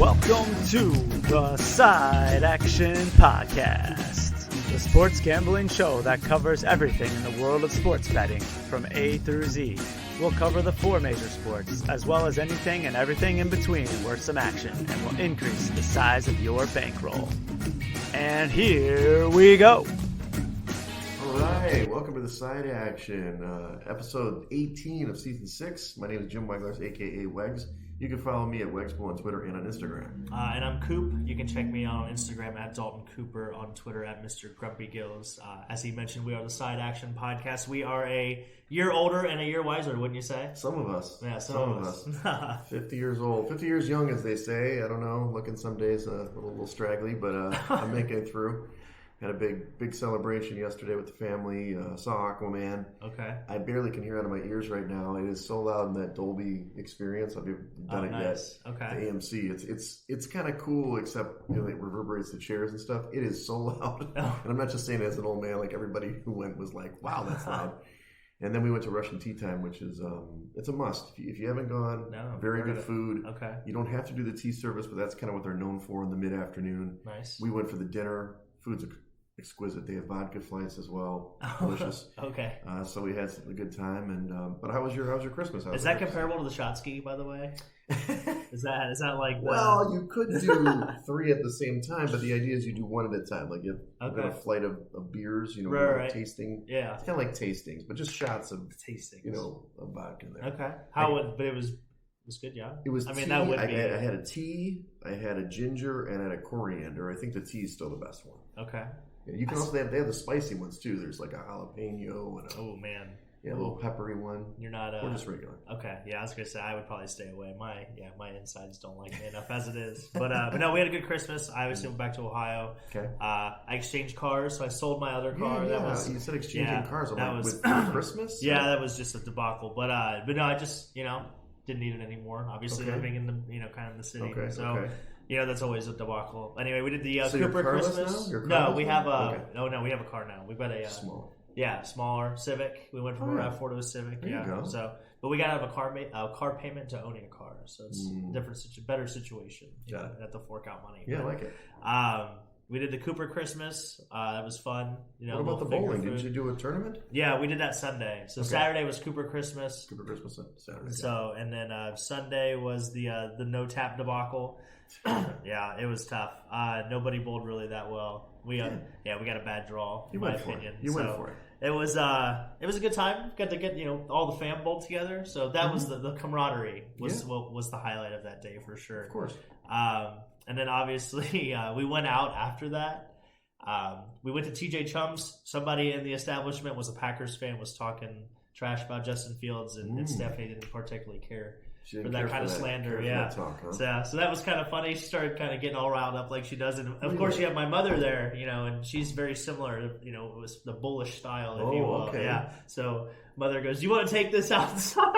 Welcome to the Side Action Podcast, the sports gambling show that covers everything in the world of sports betting from A through Z. We'll cover the four major sports, as well as anything and everything in between worth some action, and will increase the size of your bankroll. And here we go. All right, welcome to the Side Action, episode 18 of season 6. My name is Jim Weglers, aka Wegs. You can follow me at Wegspool on Twitter and on Instagram. And I'm Coop. You can check me out on Instagram at Dalton Cooper, on Twitter at Mr. Grumpy Gills. As he mentioned, we are the Side Action Podcast. We are a year older and a year wiser, wouldn't you say? Some of us. Yeah, some of us. 50 years old. 50 years young, as they say. I don't know. Looking some days a little straggly, but I'm making it through. Had a big celebration yesterday with the family. Saw Aquaman. Okay. I barely can hear out of my ears right now. It is so loud in that Dolby experience. I've never done it nice. yet. Okay. The AMC. It's kind of cool, except it reverberates the chairs and stuff. It is so loud. Oh. And I'm not just saying it as an old man. Like everybody who went was like, "Wow, that's loud." And then we went to Russian Tea Time, which is it's a must. If you haven't gone, very good food. Okay. You don't have to do the tea service, but that's kind of what they're known for in the mid-afternoon. Nice. We went for the dinner. Food's exquisite. They have vodka flights as well. Delicious. Okay. So we had a good time. And but how was your Christmas? Is that comparable to the shot ski, by the way? Is that like the... Well, you could do 3 at the same time, but the idea is you do 1 at a time. Like you have a flight of beers, right. tasting. Yeah. It's kind of like tastings, but just shots of tastings. Of vodka in there. Okay. But it was good, yeah. It was. I mean, tea. that would be. I had a tea. I had a ginger, and I had a coriander. I think the tea is still the best one. Okay. Yeah, you can also they have the spicy ones too. There's like a jalapeno and a little peppery one. You're not or just regular. Okay, yeah, I was gonna say I would probably stay away. My insides don't like me enough as it is. But no, we had a good Christmas. I obviously went back to Ohio. Okay. I exchanged cars, so I sold my other car. Yeah, you said exchanging cars. With Christmas. Yeah, that was just a debacle. But no, I just didn't need it anymore. Obviously, living in the kind of the city. Okay. So. Okay. That's always a debacle. Anyway, we did the so Cooper Christmas. No, we have we have a car now. We've got a smaller Civic. We went from a RAV4 to a Civic. There you go. So, but we got to have a car payment to owning a car. So it's better situation. You have to fork out money. Yeah, I like it. We did the Cooper Christmas. That was fun. What about the bowling? Did you do a tournament? Yeah, we did that Sunday. So Saturday was Cooper Christmas. Cooper Christmas Saturday. So and then Sunday was the no tap debacle. Yeah, it was tough. Nobody bowled really that well. We got a bad draw in my opinion. You went for it. It was a good time. Got to get all the fam bowled together. So that was the camaraderie was the highlight of that day for sure. Of course. And then obviously we went out after that. We went to TJ Chum's. Somebody in the establishment was a Packers fan, was talking trash about Justin Fields, and Stephanie didn't particularly care for that kind of slander. Yeah. Talk, huh? So that was kind of funny. She started kind of getting all riled up like she does. And of course you have my mother there, and she's very similar, it was the bullish style, if you will. Okay. Yeah. So mother goes, "You want to take this outside?"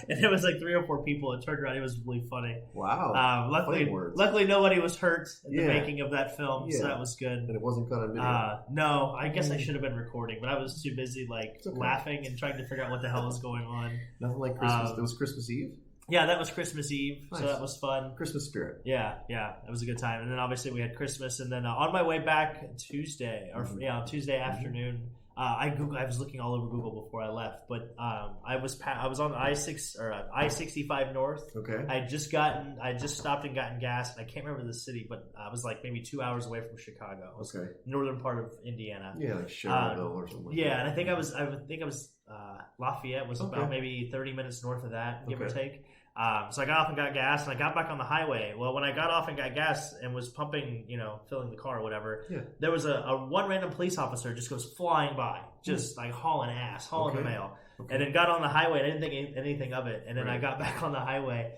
And it was like 3 or 4 people. It turned around. It was really funny. Wow. Luckily nobody was hurt in the making of that film. So that was good. And it wasn't caught on video. No, I guess I should have been recording, but I was too busy laughing and trying to figure out what the hell was going on. Nothing like Christmas. It was Christmas Eve? Yeah, that was Christmas Eve, nice. So that was fun. Christmas spirit. Yeah, it was a good time. And then obviously we had Christmas, and then on my way back Tuesday, on Tuesday afternoon, I was looking all over Google before I left, but I was on I-65 North. Okay. I just stopped and gotten gas, and I can't remember the city, but I was like maybe 2 hours away from Chicago. Okay. Northern part of Indiana. Yeah, like Sherrillville or something. Yeah, and I think I was Lafayette was about maybe 30 minutes north of that, give or take. So I got off and got gas, and I got back on the highway. Well, when I got off and got gas and was pumping, filling the car or whatever, there was a one random police officer just goes flying by, just like hauling the mail. Okay. And then got on the highway, and I didn't think anything of it. And then I got back on the highway.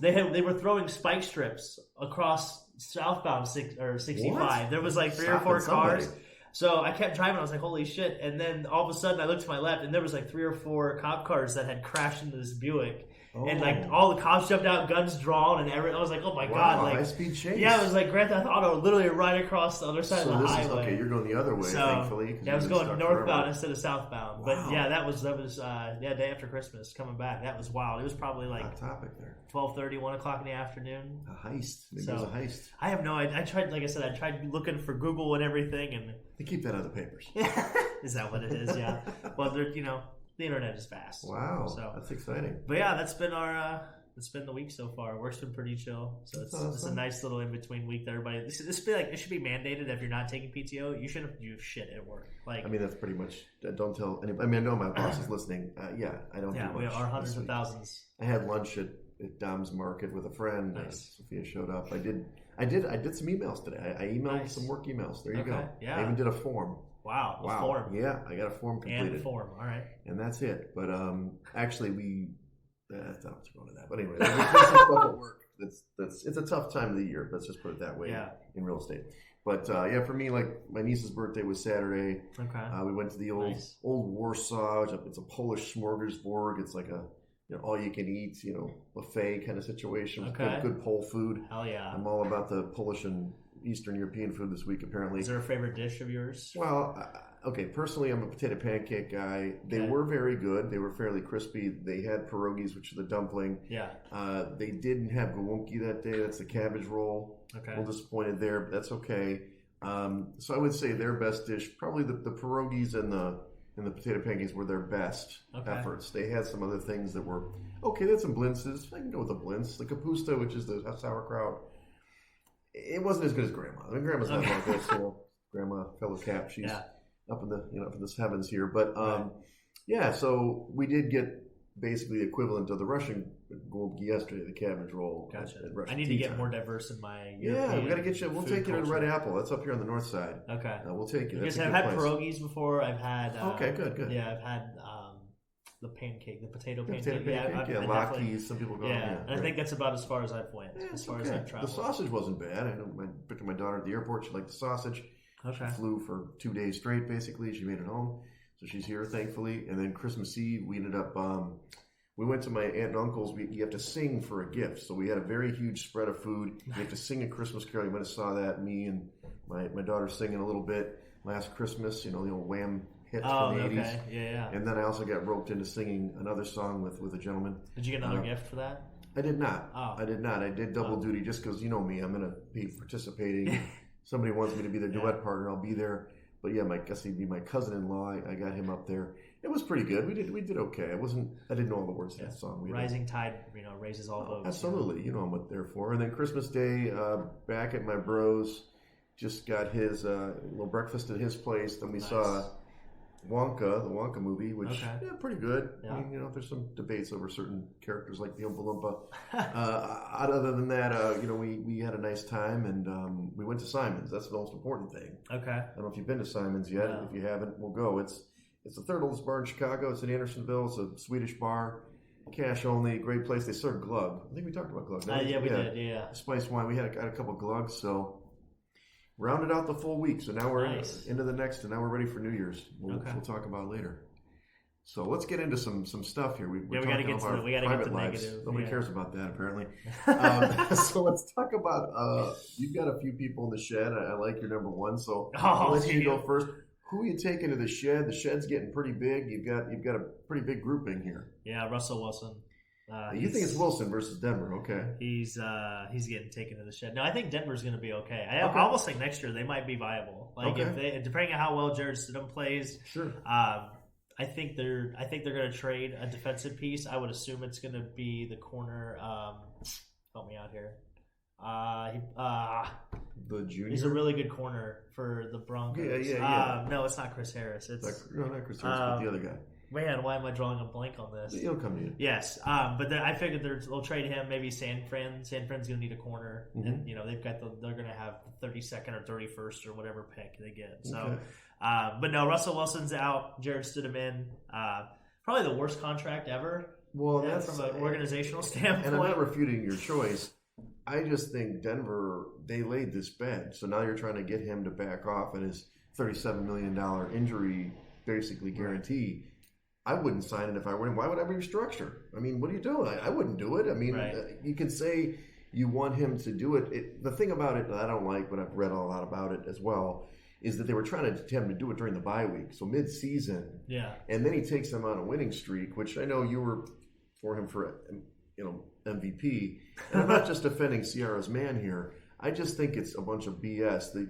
They were throwing spike strips across southbound 65. What? There was like 3 or 4 cars. So I kept driving. I was like, holy shit. And then all of a sudden I looked to my left, and there was like 3 or 4 cop cars that had crashed into this Buick. and like all the cops jumped out, guns drawn, and everything. I was like, oh my god, like high-speed chase. Yeah, it was like Grand Theft Auto, literally right across the other side of the highway. Okay, you're going the other way, thankfully. Yeah, I was going northbound instead of southbound. Wow. But yeah, that was day after Christmas coming back. That was wild. It was probably like hot topic there. 12:30, 1 o'clock in the afternoon. A heist. Maybe it was a heist. I have no idea. I tried, like I said, looking for Google and everything, and they keep that out of the papers. Is that what it is? Yeah. Well, the internet is fast. Wow, so that's exciting. But yeah, that's been the week so far. Work's been pretty chill, so it's a nice little in between week that everybody. This should be mandated. If you're not taking PTO, you shouldn't do shit at work. Like, I mean, that's pretty much. Don't tell anybody. I mean, I know my boss is listening. I don't. Yeah, do much we are hundreds of thousands. I had lunch at Dom's Market with a friend. Nice. Sophia showed up. I did some emails today. I emailed some work emails. There you go. Yeah. I even did a form. Wow. Form. Yeah, I got a form completed. And form. All right. And that's it. But actually, we. I don't have to go into that. But anyway, there's some stuff at work. It's a tough time of the year. Let's just put it that way. Yeah. In real estate. But for me, like my niece's birthday was Saturday. Okay. We went to the old Warsaw. It's a Polish smorgasbord. It's like a all you can eat, buffet kind of situation. Okay. Good Pole food. Hell yeah. I'm all about the Polish and Eastern European food this week, apparently. Is there a favorite dish of yours? Well, okay, personally, I'm a potato pancake guy. They were very good. They were fairly crispy. They had pierogies, which are the dumpling. Yeah. They didn't have gołąbki that day. That's the cabbage roll. Okay. A little disappointed there, but that's okay. So I would say their best dish, probably the pierogies and the potato pancakes were their best efforts. They had some other things that were okay. They had some blintzes. I can go with the blintz. The kapusta, which is the sauerkraut. It wasn't as good as Grandma. I mean, Grandma's not like this. Grandma, fellow Cap, she's up in the heavens here. But so we did get basically the equivalent of the Russian gołąbki yesterday, the cabbage roll. Gotcha. I need to get more diverse in my European we got to get you. We'll take you to the Red Apple. That's up here on the north side. Okay. We'll take you. Because I've had pierogies before. I've had. Okay, good. Yeah, I've had the potato pancake. Latkes. Some people go. Yeah, and I think that's about as far as I've went. As far as I've traveled. The sausage wasn't bad. I know picked my daughter at the airport. She liked the sausage. Okay. She flew for 2 days straight, basically. She made it home. So she's here, thankfully. And then Christmas Eve, we ended up, we went to my aunt and uncle's. You have to sing for a gift. So we had a very huge spread of food. You have to sing a Christmas carol. You might have saw that. Me and my daughter singing a little bit last Christmas, the old Wham hits from the 80s. Okay. Yeah. And then I also got roped into singing another song with a gentleman. Did you get another gift for that? I did not. Oh. I did not. I did double duty just because, me, I'm going to be participating. Somebody wants me to be their duet partner, I'll be there. But yeah, I guess he'd be my cousin-in-law. I got him up there. It was pretty good. We did okay. I didn't know all the words to that song. Rising tide, raises all boats. Absolutely. You know what I'm there for. And then Christmas Day, back at my bro's, just got his little breakfast at his place. Then we saw the Wonka movie, which pretty good. Yeah. I mean, there's some debates over certain characters like the Oompa Loompa. Other than that, we had a nice time, and we went to Simon's. That's the most important thing. Okay. I don't know if you've been to Simon's yet. No. If you haven't, we'll go. It's the third oldest bar in Chicago. It's in Andersonville. It's a Swedish bar, cash only, great place. They serve glug. I think we talked about glug. Yeah, we did. Yeah. Spiced wine. We had a couple glugs, so. Rounded out the full week, so now we're into the next, and now we're ready for New Year's. We'll talk about it later. So let's get into some stuff here. We got to get to private lives. Nobody cares about that, apparently. So let's talk about. You've got a few people in the shed. I like your number one, so I'll let you go first. Who are you taking to the shed? The shed's getting pretty big. You've got a pretty big grouping here. Yeah, Russell Wilson. You think it's Wilson versus Denver? Okay. He's getting taken to the shed. No, I think Denver's going to be okay. I almost think next year they might be viable. If depending on how well Jared Stidham plays. Sure. I think they're going to trade a defensive piece. I would assume it's going to be the corner. Help me out here. The junior. He's a really good corner for the Broncos. Yeah. No, it's not Chris Harris. It's not Chris Harris, but the other guy. Man, why am I drawing a blank on this? He'll come to you. Yes, but I figured they'll trade him. Maybe San Fran's going to need a corner, and they've got they're going to have the 32nd or 31st or whatever pick they get. So, but no, Russell Wilson's out. Jared Stidham in. Probably the worst contract ever. Well, that's from an organizational standpoint. And I'm not refuting your choice. I just think Denver, they laid this bed, so now you're trying to get him to back off and his $37 million injury basically guarantee. I wouldn't sign it if I were him. Why would I restructure? I mean, what are you doing? I wouldn't do it. I mean, you can say you want him to do it. The thing about it that I don't like, but I've read a lot about it as well, is that they were trying to attempt him to do it during the bye week, so mid-season. Yeah. And then he takes them on a winning streak, which I know you were for him for, MVP. And I'm not just defending Ciara's man here. I just think it's a bunch of BS. The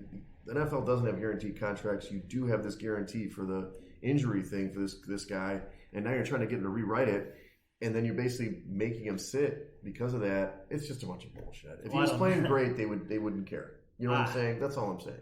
NFL doesn't have guaranteed contracts. You do have this guarantee for the injury thing for this guy, and now you're trying to get him to rewrite it, and then you're basically making him sit because of that. It's just a bunch of bullshit. If he was playing great, they wouldn't care. You know what I'm saying? That's all I'm saying.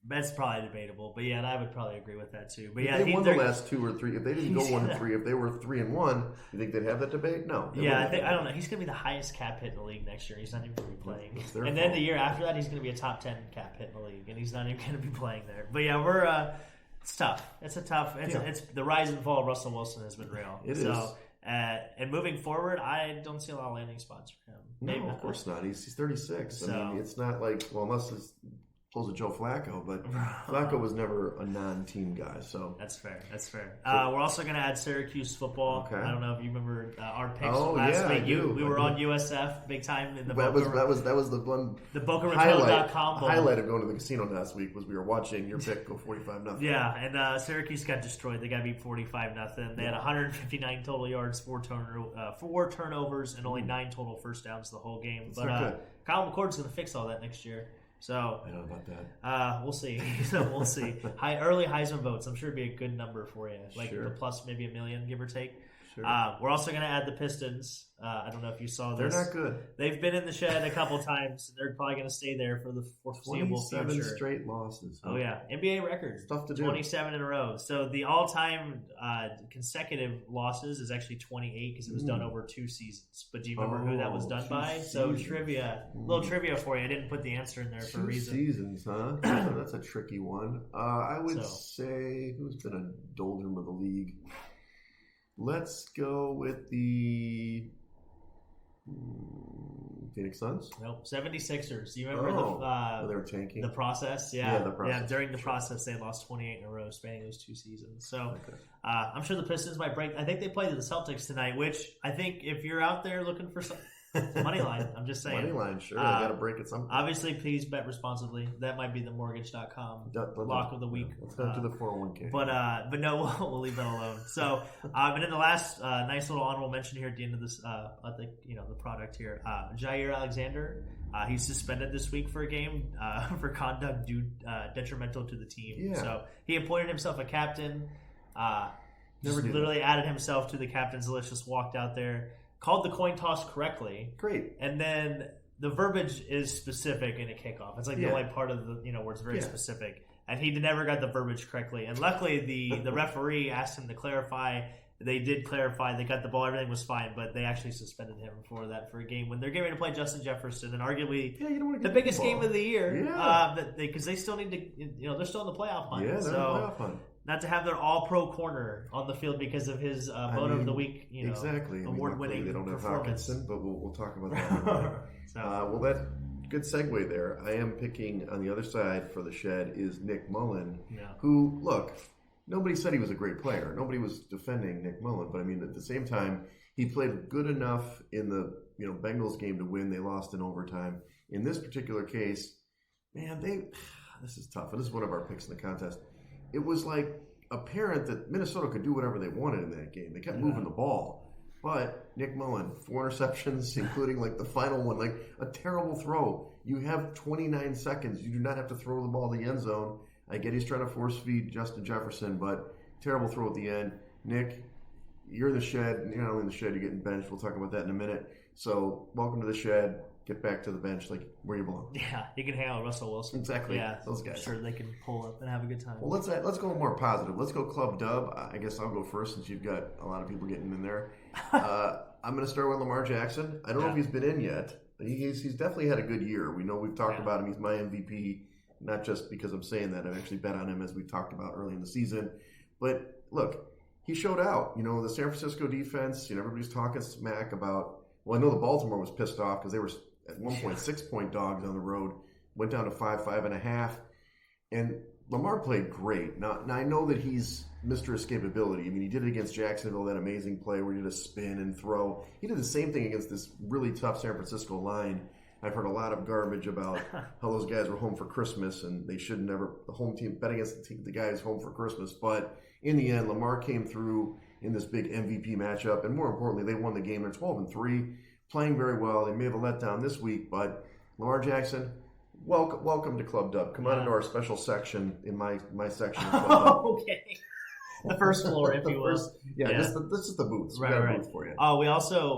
That's probably debatable, but yeah, and I would probably agree with that too. But if they won the last 2 or 3, if they didn't go 1-3, if they were 3-1, you think they'd have that debate? No. I don't know. He's going to be the highest cap hit in the league next year. He's not even going to be playing. And then the year after that, he's going to be a top 10 cap hit in the league, and he's not even going to be playing there. But yeah, it's tough. It's the rise and fall of Russell Wilson has been real. It is. And moving forward, I don't see a lot of landing spots for him. No, of course not. He's 36. I mean, it's not like, well, unless it's close to Joe Flacco, but Flacco was never a non-team guy. So that's fair. We're also going to add Syracuse football. Okay. I don't know if you remember our picks last week. We were on USF big time in the that was the one the BocaRaton.com highlight of going to the casino last week was we were watching your pick go 45-0. Yeah, and Syracuse got destroyed. They got beat 45-0. They had 159 total yards, 4 turnovers, and only 9 total first downs the whole game. But Kyle McCord's going to fix all that next year. So I don't know about that. We'll see. We'll see. Early Heisman votes. I'm sure it'd be a good number for you, like the plus maybe $1 million, give or take. Sure. We're also going to add the Pistons. I don't know if you saw this. They're not good. They've been in the shed a couple times. They're probably going to stay there for the foreseeable future. 27 straight losses. Oh yeah, NBA record. Tough to do. 27 in a row. So the all-time consecutive losses is actually 28 because it was done over 2 seasons. But do you remember who that was done by? So little trivia for you. I didn't put the answer in there for a reason. 2 seasons, huh? That's a tricky one. I would say who's been a doldrum of the league. Let's go with the Phoenix Suns. Nope, 76ers. Do you remember they were tanking? The process? Yeah, the process. Yeah, during the process, they lost 28 in a row spanning those 2 seasons. So I'm sure the Pistons might break. I think they play the Celtics tonight, which I think if you're out there looking for some money line, I'm just saying. Money line, sure. They got to break it sometime. Obviously, please bet responsibly. That might be the mortgage.com lock of the week. Let's go to the 401k. But no, we'll leave that alone. So, and then the last nice little honorable mention here at the end of this, I think, the product here, Jair Alexander. He's suspended this week for a game for conduct detrimental to the team. Yeah. So he appointed himself a captain. Literally added himself to the captain's list. Just walked out there. Called the coin toss correctly. Great. And then the verbiage is specific in a kickoff. It's like the only part of the, where it's very specific. And he never got the verbiage correctly. And luckily, the referee asked him to clarify. They did clarify. They got the ball. Everything was fine. But they actually suspended him for a game when they're getting ready to play Justin Jefferson and arguably the biggest game of the year. Yeah. Because they still need to, they're still in the playoff hunt. Yeah, they're in the playoff hunt. Not to have their all-pro corner on the field because of his vote of the week, exactly. award-winning they don't have performance. Hawkinson, but we'll talk about that. Well, that good segue there. I am picking on the other side for the shed is Nick Mullen, who, look, nobody said he was a great player. Nobody was defending Nick Mullen, but I mean, at the same time, he played good enough in the Bengals game to win. They lost in overtime. In this particular case, man, this is tough. And this is one of our picks in the contest. It was like apparent that Minnesota could do whatever they wanted in that game. They kept moving the ball. But Nick Mullen, 4 interceptions, including like the final one, like a terrible throw. You have 29 seconds. You do not have to throw the ball to the end zone. I get he's trying to force feed Justin Jefferson, but terrible throw at the end. Nick, you're in the shed. You're not only in the shed, you're getting benched. We'll talk about that in a minute. So welcome to the shed. Get back to the bench, like where you belong. Yeah, you can hang out with Russell Wilson. Exactly. Yeah, those guys. I'm sure they can pull up and have a good time. Well, let's go more positive. Let's go Club Dub. I guess I'll go first since you've got a lot of people getting in there. I'm going to start with Lamar Jackson. I don't know if he's been in yet. He's definitely had a good year. We know we've talked about him. He's my MVP, not just because I'm saying that. I've actually bet on him as we talked about early in the season. But look, he showed out. The San Francisco defense. Everybody's talking smack about. Well, I know the Baltimore was pissed off because they were at one point 6-point dogs on the road, went down to 5.5. And Lamar played great. Now I know that he's Mr. Escapability. I mean, he did it against Jacksonville, that amazing play where he did a spin and throw. He did the same thing against this really tough San Francisco line. I've heard a lot of garbage about how those guys were home for Christmas and they should never, the home team bet against the guys home for Christmas. But in the end, Lamar came through in this big MVP matchup, and more importantly, they won the game. They're 12-3, playing very well. They may have a letdown this week, but Lamar Jackson, welcome to Club Dub. Come on into our special section in my section of Club Dub. Okay. The first floor, if you will. This is the booths. We got a booth for you.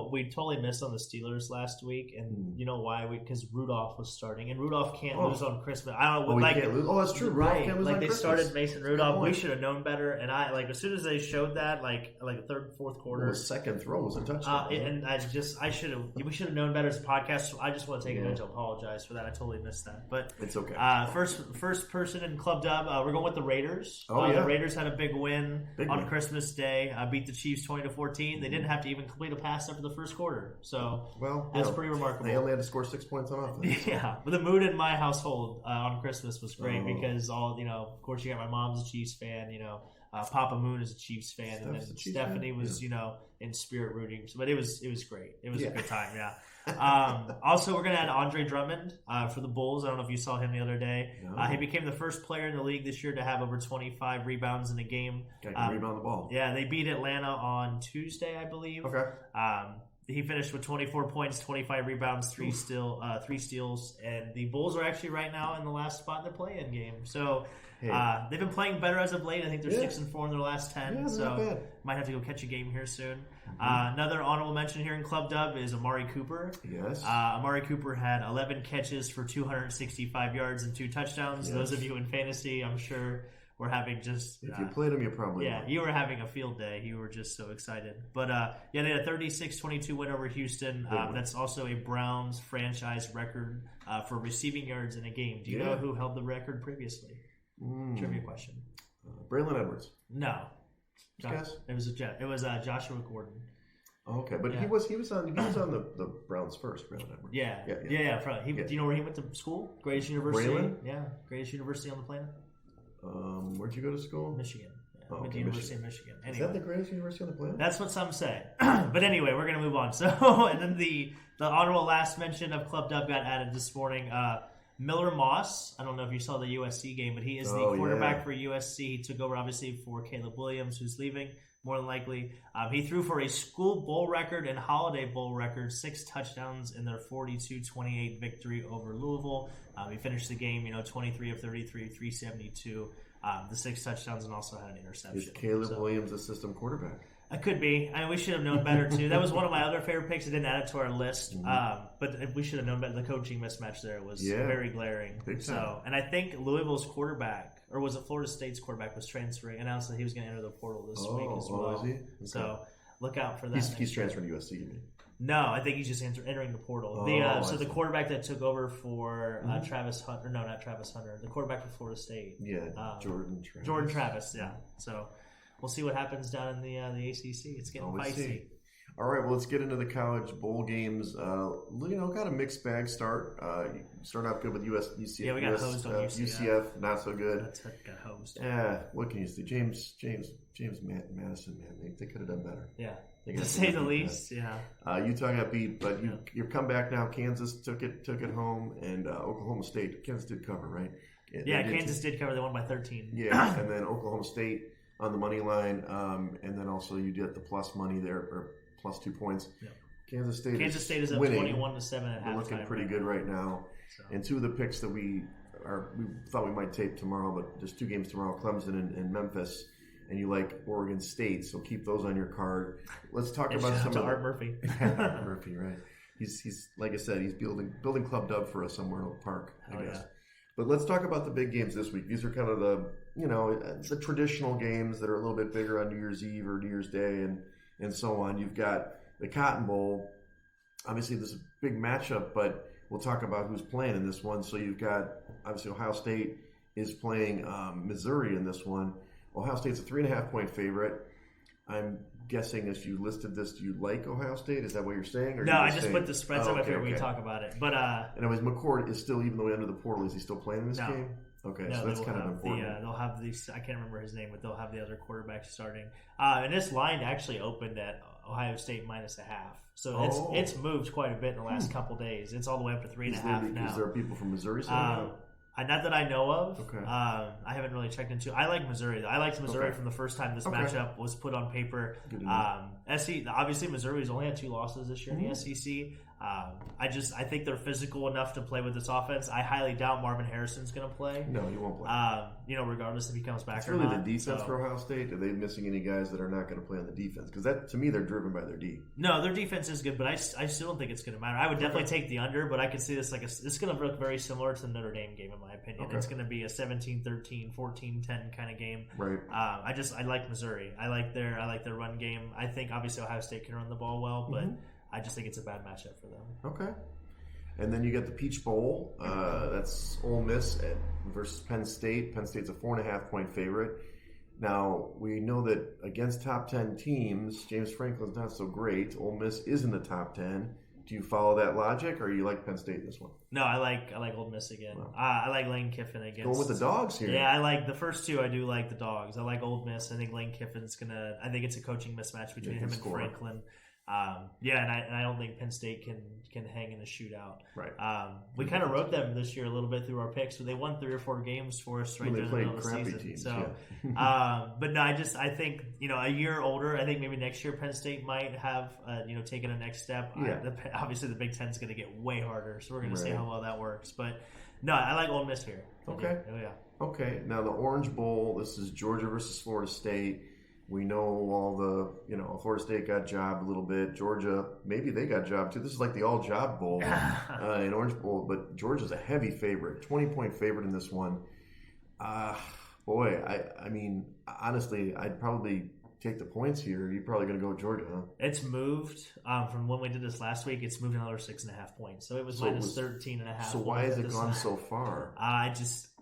We totally missed on the Steelers last week, and you know why? Because Rudolph was starting, and Rudolph can't lose on Christmas. I don't know. He can't lose. Oh, that's true. Right. Can't lose like on they Christmas. started Mason Rudolph. We should have known better. And as soon as they showed that, like the third, fourth quarter, the second throw was a touchdown. We should have known better as a podcast. So I just want to take a minute to apologize for that. I totally missed that, but it's okay. First person in Club Dub. We're going with the Raiders. The Raiders had a big win on Christmas Day, beat the Chiefs 20-14. They didn't have to even complete a pass after the first quarter, so that's pretty remarkable. They only had to score 6 points on offense. Yeah, but the mood in my household on Christmas was great because of course, you got my mom's a Chiefs fan. Papa Moon is a Chiefs fan, and then Stephanie was in spirit rooting. But it was great. It was a good time. Yeah. Also, we're going to add Andre Drummond for the Bulls. I don't know if you saw him the other day. No. He became the first player in the league this year to have over 25 rebounds in a game. Can rebound the ball. Yeah, they beat Atlanta on Tuesday, I believe. Okay. He finished with 24 points, 25 rebounds, 3 steals, and the Bulls are actually right now in the last spot in the play-in game. So they've been playing better as of late. I think they're 6-4 in their last 10. So might have to go catch a game here soon. Another honorable mention here in Club Dub is Amari Cooper. Yes. Amari Cooper had 11 catches for 265 yards and 2 touchdowns. Yes. Those of you in fantasy, I'm sure, were having just... If you played him, you probably won. You were having a field day. You were just so excited. But, they had a 36-22 win over Houston. That's also a Browns franchise record for receiving yards in a game. Do you know who held the record previously? Trivia question. Braylon Edwards. No. Guess? It was Joshua Gordon. Okay, but he was on the Browns first, Braylon Edwards. Yeah. Do you know where he went to school? Greatest university. Braylon? Yeah, greatest university on the planet. Where'd you go to school? Michigan. Went to University of Michigan. Anyway, is that the greatest university on the planet? That's what some say. But anyway, we're gonna move on. So, and then the honorable last mention of Club Dub got added this morning. Miller Moss. I don't know if you saw the USC game, but he is the quarterback for USC. He took over obviously for Caleb Williams, who's leaving more than likely. He threw for a school bowl record and holiday bowl record, 6 touchdowns in their 42-28 victory over Louisville. He finished the game, 23 of 33, 372. The 6 touchdowns and also had an interception. Is Caleb Williams a system quarterback? It could be. I mean, we should have known better too. That was one of my other favorite picks. I didn't add it to our list, but we should have known better. The coaching mismatch there was very glaring. And I think Louisville's quarterback, or was it Florida State's quarterback, was transferring. Announced that he was going to enter the portal this week as well. Is he? Okay. So look out for that. He's transferring to USC, you mean? No, I think he's just entering the portal. The quarterback that took over for Travis Hunter, no, not Travis Hunter, the quarterback for Florida State. Yeah, Jordan Travis. Jordan Travis, yeah. So we'll see what happens down in the ACC. It's getting feisty. All right, well, let's get into the college bowl games. Got a mixed bag start. Start off good with UCF. Yeah, we got hosed on UCF. UCF, not so good. Got hosed. Yeah, what can you say? James Madison, man, they could have done better. Yeah, to say the least. Yeah. Utah got beat, but you've come back now. Kansas took it home, and Oklahoma State. Kansas did cover, right? Kansas did cover. They won by 13. Yeah, and then Oklahoma State on the money line, and then also you get the plus money there, or plus 2 points. Yep. Kansas State is up 21-7 at halftime. They're looking pretty good right now. So. And 2 of the picks that we thought we might tape tomorrow, but there's 2 games tomorrow: Clemson and Memphis. And you like Oregon State, so keep those on your card. Let's talk about some of Art Murphy. Murphy, right? He's like I said, he's building Club Dub for us somewhere in Oak Park, I guess. Yeah. But let's talk about the big games this week. These are kind of the traditional games that are a little bit bigger on New Year's Eve or New Year's Day and so on. You've got the Cotton Bowl. Obviously, this is a big matchup, but we'll talk about who's playing in this one. So you've got, obviously, Ohio State is playing Missouri in this one. Ohio State's a 3.5-point favorite. I'm guessing as you listed this, do you like Ohio State? Is that what you're saying? Or no, I just put the spreads up here when we talk about it. But anyways, McCord is still, even though he entered the portal, is he still playing in this game? Okay, No, so that's kind of have important. they'll have these. I can't remember his name, but they'll have the other quarterbacks starting. And this line actually opened at Ohio State -0.5, so it's moved quite a bit in the last couple days. It's all the way up to 3.5 now. Is there people from Missouri saying not that I know of. Okay. I haven't really checked into. I like Missouri. I liked Missouri from the first time this matchup was put on paper. Obviously Missouri's only had 2 losses this year in the SEC. I think they're physical enough to play with this offense. I highly doubt Marvin Harrison's going to play. No, he won't play. Regardless if he comes back it's or really not. The defense for Ohio State. Are they missing any guys that are not going to play on the defense? Because that, to me, they're driven by their D. No, their defense is good, but I still don't think it's going to matter. I would definitely take the under, but I could see this it's going to look very similar to the Notre Dame game in my opinion. It's going to be a 17-13, 14-10 kind of game. Right. I like Missouri. I like their run game. I think obviously Ohio State can run the ball well, but I just think it's a bad matchup for them. Okay. And then you get the Peach Bowl. That's Ole Miss versus Penn State. Penn State's a 4.5-point favorite. Now, we know that against top 10 teams, James Franklin's not so great. Ole Miss is in the top 10. Do you follow that logic, or you like Penn State in this one? No, I like Ole Miss again. Wow. I like Lane Kiffin against. Going with the dogs here. Yeah, I like the first 2. I do like the dogs. I like Ole Miss. I think Lane Kiffin's gonna. I think it's a coaching mismatch between him and Franklin. And I don't think Penn State can hang in a shootout. Right. We kind of wrote them this year a little bit through our picks, but they won 3 or 4 games for us right there in the middle of the season. Teams, so, yeah. But no, I think a year older. I think maybe next year Penn State might have taken a next step. Yeah. Obviously, the Big Ten's going to get way harder, so we're going to see how well that works. But no, I like Ole Miss here. Okay. Yeah. Okay. Now the Orange Bowl. This is Georgia versus Florida State. We know all the, Florida State got jobbed a little bit. Georgia, maybe they got jobbed too. This is like the all-job bowl in Orange Bowl, but Georgia's a heavy favorite, 20-point favorite in this one. I mean, honestly, I'd probably take the points here. You're probably going to go with Georgia, huh? It's moved from when we did this last week. It's moved another 6.5 points, so it was minus 13.5. So why has it gone so far?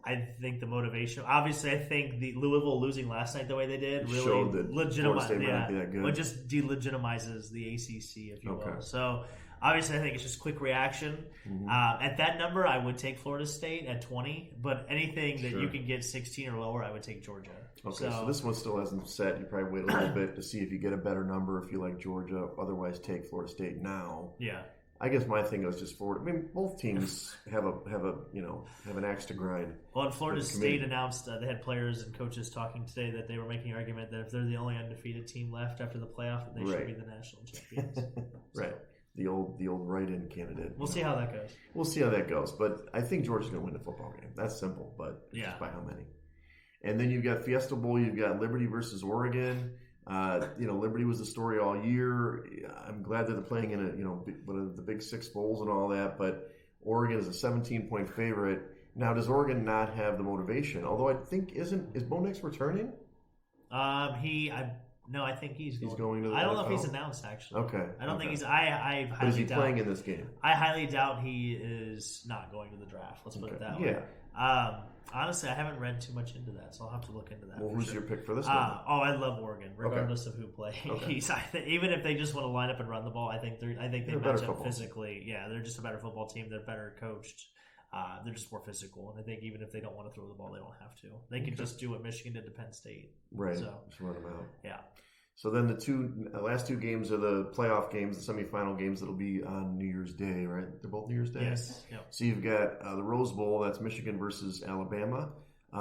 I think the motivation. Obviously, I think the Louisville losing last night the way they did really showed that Florida State might not be that good. But just delegitimizes the ACC, if you will. So obviously, I think it's just quick reaction. At that number, I would take Florida State at 20. But anything that you can get 16 or lower, I would take Georgia. Okay, so this one still hasn't set. You probably wait a little bit to see if you get a better number if you like Georgia. Otherwise, take Florida State now. Yeah. I guess my thing was just Florida. I mean, both teams have an axe to grind. Well, and Florida State announced they had players and coaches talking today that they were making an argument that if they're the only undefeated team left after the playoff, that they should be the national champions. Right. The old write-in candidate. We'll see how that goes. We'll see how that goes. But I think Georgia's going to win the football game. That's simple, but just by how many. And then you've got Fiesta Bowl. You've got Liberty versus Oregon. Liberty was the story all year. I'm glad that they're playing in one of the Big Six bowls and all that, but Oregon is a 17-point favorite. Now, does Oregon not have the motivation? Although I think is Bo Nix returning? I think he's going to the I don't NFL? know if he's announced actually. Okay. I don't think he's. I but is he doubt, playing in this game? I highly doubt he is not going to the draft. Let's put it that way. Yeah. Honestly, I haven't read too much into that, so I'll have to look into that. Well, who's your pick for this one? I love Oregon, regardless of who plays. Okay. Even if they just want to line up and run the ball, I think they match up physically. Yeah, they're just a better football team. They're better coached. They're just more physical, and I think even if they don't want to throw the ball, they don't have to. They can just do what Michigan did to Penn State. Right. So, just run them out. Yeah. So then the last 2 games are the playoff games, the semifinal games that'll be on New Year's Day, right? They're both New Year's Day? Yes. Yep. So you've got the Rose Bowl, that's Michigan versus Alabama.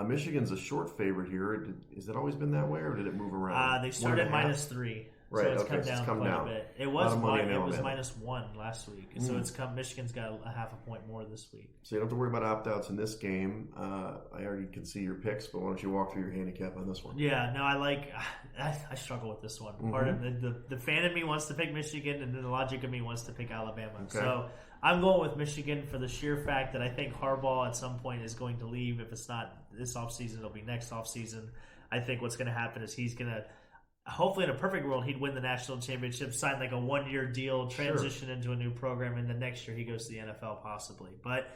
Michigan's a short favorite here. Has that always been that way, or did it move around? They started -3. Right, so it's come down quite a bit. It was -1 last week, so it's come. Michigan's got a half a point more this week. So you don't have to worry about opt-outs in this game. I already can see your picks, but why don't you walk through your handicap on this one? Yeah, no, I struggle with this one. Part of the fan of me wants to pick Michigan, and then the logic of me wants to pick Alabama. Okay. So I'm going with Michigan for the sheer fact that I think Harbaugh at some point is going to leave. If it's not this offseason, it'll be next offseason. I think what's going to happen is he's going to, hopefully in a perfect world, he'd win the national championship, sign like a 1-year deal, transition into a new program, and the next year he goes to the NFL possibly. But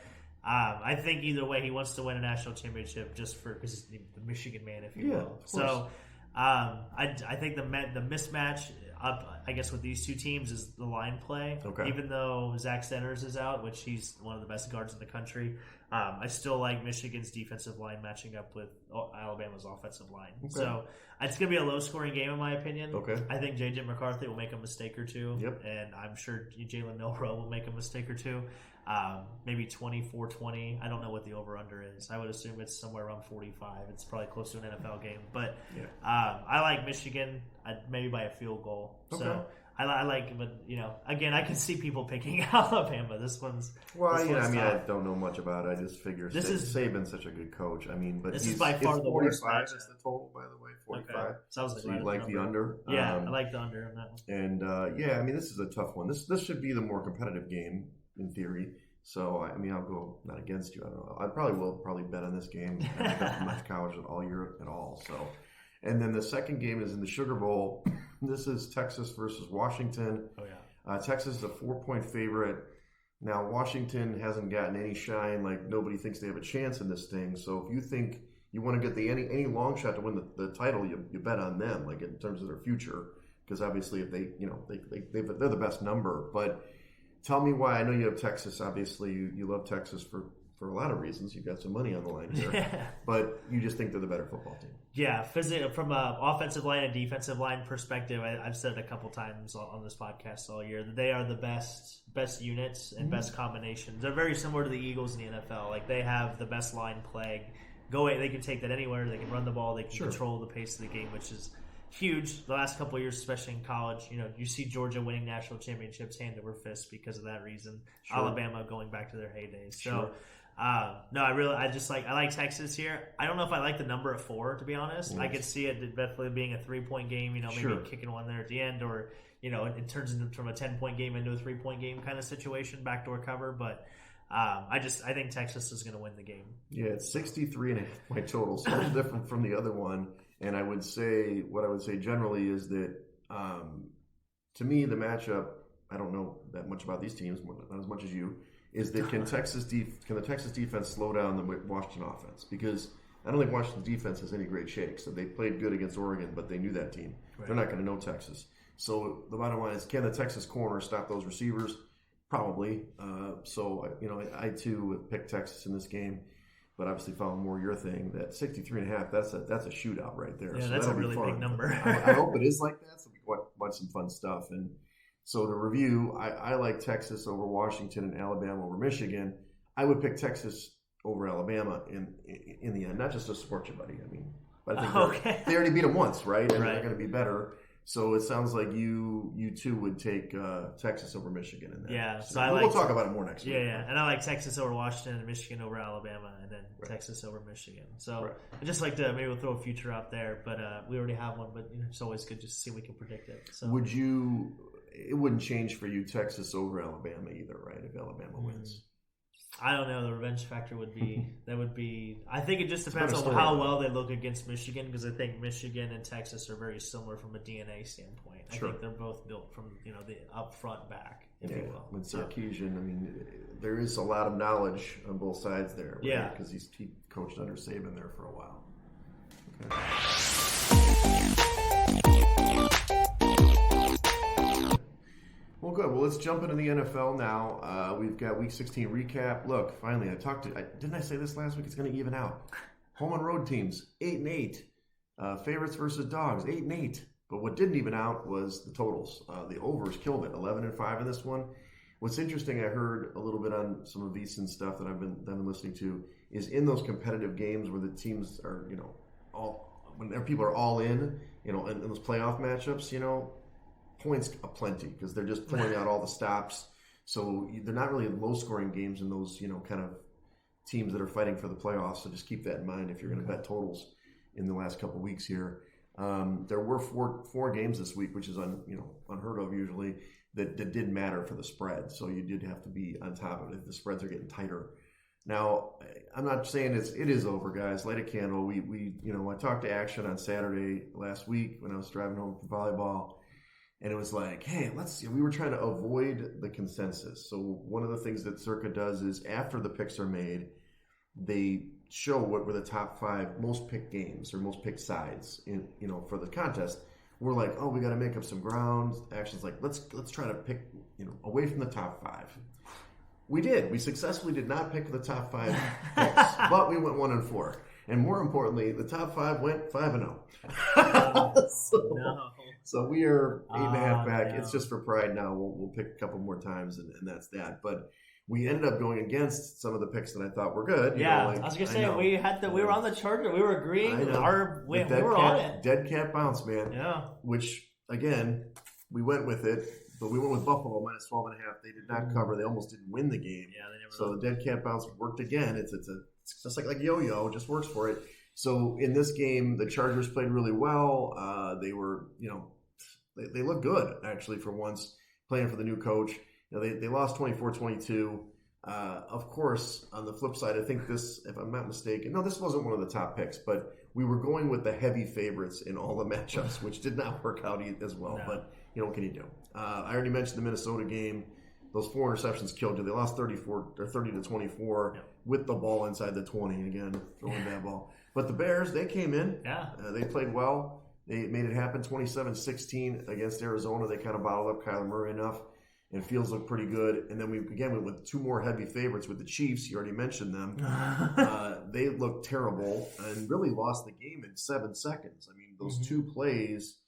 I think either way he wants to win a national championship just because he's the Michigan man, if you will. So I think the mismatch, I guess with these two teams is the line play. Okay. Even though Zach Centers is out, which he's one of the best guards in the country, I still like Michigan's defensive line matching up with Alabama's offensive line. Okay. So it's going to be a low-scoring game in my opinion. Okay. I think J.J. McCarthy will make a mistake or two. Yep. And I'm sure Jalen Milroe will make a mistake or two. Maybe 24-20. I don't know what the over-under is. I would assume it's somewhere around 45. It's probably close to an NFL game. But I like Michigan maybe by a field goal. Okay. So I like, but again, I can see people picking Alabama. This one's I don't know much about it. I just figure Saban's such a good coach. I mean, but this is by far the worst. 45 is the total, by the way. 45. Okay. Sounds like so you like the under? Yeah, I like the under on that one. And this is a tough one. This should be the more competitive game in theory. So I'll go not against you. I don't know. I probably bet on this game. I haven't done much college all year at all. So. And then the second game is in the Sugar Bowl. This is Texas versus Washington. Oh, yeah. Texas is a 4-point favorite. Now, Washington hasn't gotten any shine. Like, nobody thinks they have a chance in this thing. So if you think you want to get any long shot to win the title, you bet on them, like in terms of their future. Because obviously, if they're the best number. But tell me why. I know you have Texas. Obviously, you love Texas for a lot of reasons. You've got some money on the line here. Yeah. But you just think they're the better football team. Yeah, from an offensive line and defensive line perspective, I've said it a couple times on this podcast all year that they are the best units and best combinations. They're very similar to the Eagles in the NFL. Like, they have the best line play. They can take that anywhere. They can run the ball. They can control the pace of the game, which is huge. The last couple of years, especially in college, you see Georgia winning national championships hand over fist because of that reason. Sure. Alabama going back to their heydays. So. I like Texas here. I don't know if I like the number of 4, to be honest. Yes. I could see it definitely being a 3-point game, maybe kicking one there at the end, or, it turns into from a 10-point game into a 3-point game kind of situation, backdoor cover. But I think Texas is going to win the game. Yeah, it's 63.5 point total, so it's different from the other one. And what I would say generally is that, to me, the matchup, I don't know that much about these teams, not as much as you, is that can the Texas defense slow down the Washington offense? Because I don't think Washington's defense has any great shakes. So they played good against Oregon, but they knew that team. Right. They're not going to know Texas. So the bottom line is, can the Texas corner stop those receivers? Probably. I too would pick Texas in this game, but obviously following more your thing, that 63.5, that's a shootout right there. Yeah, so that's a really big number. I hope it is like that, so we can watch some fun stuff. And so to review, I like Texas over Washington and Alabama over Michigan. I would pick Texas over Alabama in the end, not just to support you, buddy. But I think they already beat them once, right? And they're going to be better. So it sounds like you too would take Texas over Michigan in that. Yeah, so we'll talk about it more next week. Yeah, and I like Texas over Washington and Michigan over Alabama, and then Texas over Michigan. So I just like to maybe we'll throw a future out there, but we already have one. But it's always good just to see if we can predict it. So it wouldn't change for you Texas over Alabama either, right? If Alabama wins. I don't know. The revenge factor would be. I think it just depends on how well they look against Michigan, because I think Michigan and Texas are very similar from a DNA standpoint. I think they're both built from the up front back, if you will. With Sarkisian, there is a lot of knowledge on both sides there. Right? Yeah, because he coached under Saban there for a while. Okay. Well, good. Well, let's jump into the NFL now. We've got Week 16 recap. Look, finally, didn't I say this last week? It's going to even out. Home and road teams, 8-8. Favorites versus dogs, 8-8. But what didn't even out was the totals. The overs killed it, 11-5 in this one. What's interesting, I heard a little bit on some of VSiN stuff that I've been listening to, is in those competitive games where the teams are, when people are all in, in those playoff matchups, points aplenty because they're just pulling out all the stops. So they're not really low-scoring games in those, kind of teams that are fighting for the playoffs. So just keep that in mind if you're going to bet totals in the last couple of weeks here. There were four games this week, which is unheard of usually, that did matter for the spread. So you did have to be on top of it if the spreads are getting tighter. Now, I'm not saying it is over, guys. Light a candle. I talked to Action on Saturday last week when I was driving home from volleyball. And it was like, hey, we were trying to avoid the consensus. So one of the things that Circa does is after the picks are made, they show what were the top 5 most picked games or most picked sides for the contest. we're like, oh, we got to make up some ground. Action's like, let's try to pick, away from the top 5. We did. We successfully did not pick the top 5 picks, but we went 1-4. And more importantly, the top 5 went 5-0. So we are 8.5 back. No. It's just for pride now. We'll pick a couple more times, and that's that. But we ended up going against some of the picks that I thought were good. I was gonna say we were on the Charger. We were agreeing. We were on it. Dead cat bounce, man. Yeah. Which again, we went with it, but we went with Buffalo minus 12.5. They did not cover. They almost didn't win the game. Yeah, they never. So the dead cat bounce worked again. It's just like yo-yo. It just works for it. So in this game, the Chargers played really well. They were, they looked good actually for once playing for the new coach. They lost 24-22. Of course, on the flip side, I think this, if I'm not mistaken, no, this wasn't one of the top picks, but we were going with the heavy favorites in all the matchups, which did not work out as well. No. But what can you do? I already mentioned the Minnesota game. Those 4 interceptions killed you. They lost 30-24 with the ball inside the 20. Again, throwing that ball. But the Bears, they came in. Yeah. They played well. They made it happen 27-16 against Arizona. They kind of bottled up Kyler Murray enough. And Fields looked pretty good. And then we went with 2 more heavy favorites with the Chiefs. You already mentioned them. They looked terrible and really lost the game in 7 seconds. I mean, those 2 plays,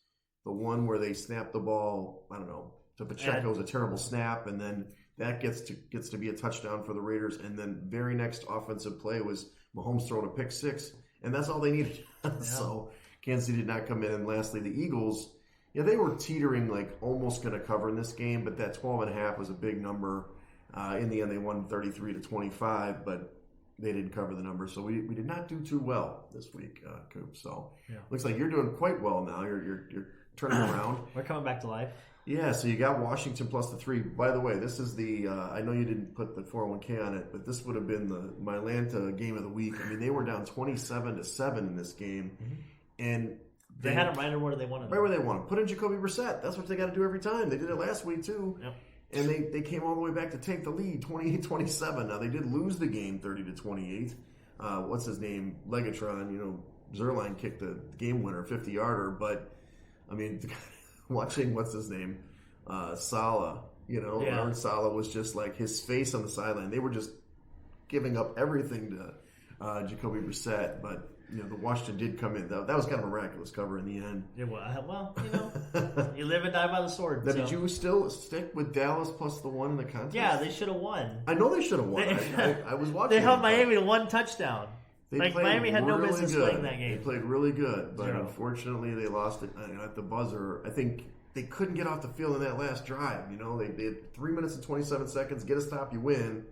the one where they snapped the ball, I don't know, to Pacheco was a terrible snap, and then that gets to be a touchdown for the Raiders. And then very next offensive play was Mahomes throwing a pick 6, and that's all they needed. So Kansas City did not come in. And lastly, the Eagles, they were teetering like almost going to cover in this game, but that 12.5 was a big number. In the end, they won 33-25, but they didn't cover the number. So we did not do too well this week, Coop. So looks like you're doing quite well now. You're turning around. We're coming back to life. Yeah, so you got Washington plus the 3. By the way, this is the I know you didn't put the 401k on it, but this would have been my Atlanta game of the week. I mean, they were down 27-7 in this game, and they had them right where they wanted them. Right where they wanted. Put in Jacoby Brissett. That's what they got to do every time. They did it last week too. Yep. And they came all the way back to take the lead, 28-27. Now they did lose the game 30-28. What's his name? Legatron. Zerline kicked the game winner, 50-yarder. But I mean, watching what's his name, Saleh. Aaron Saleh was just like his face on the sideline. They were just giving up everything to Jacoby Brissett, but. The Washington did come in. That was kind of a miraculous cover in the end. Yeah, well, you live and die by the sword. Now, did you still stick with Dallas plus the 1 in the contest? Yeah, they should have won. I know they should have won. I was watching. They held Miami to 1 touchdown. Miami had no business playing that game. They played really good, but unfortunately they lost it at the buzzer. I think they couldn't get off the field in that last drive. They had 3 minutes and 27 seconds. Get a stop, you win.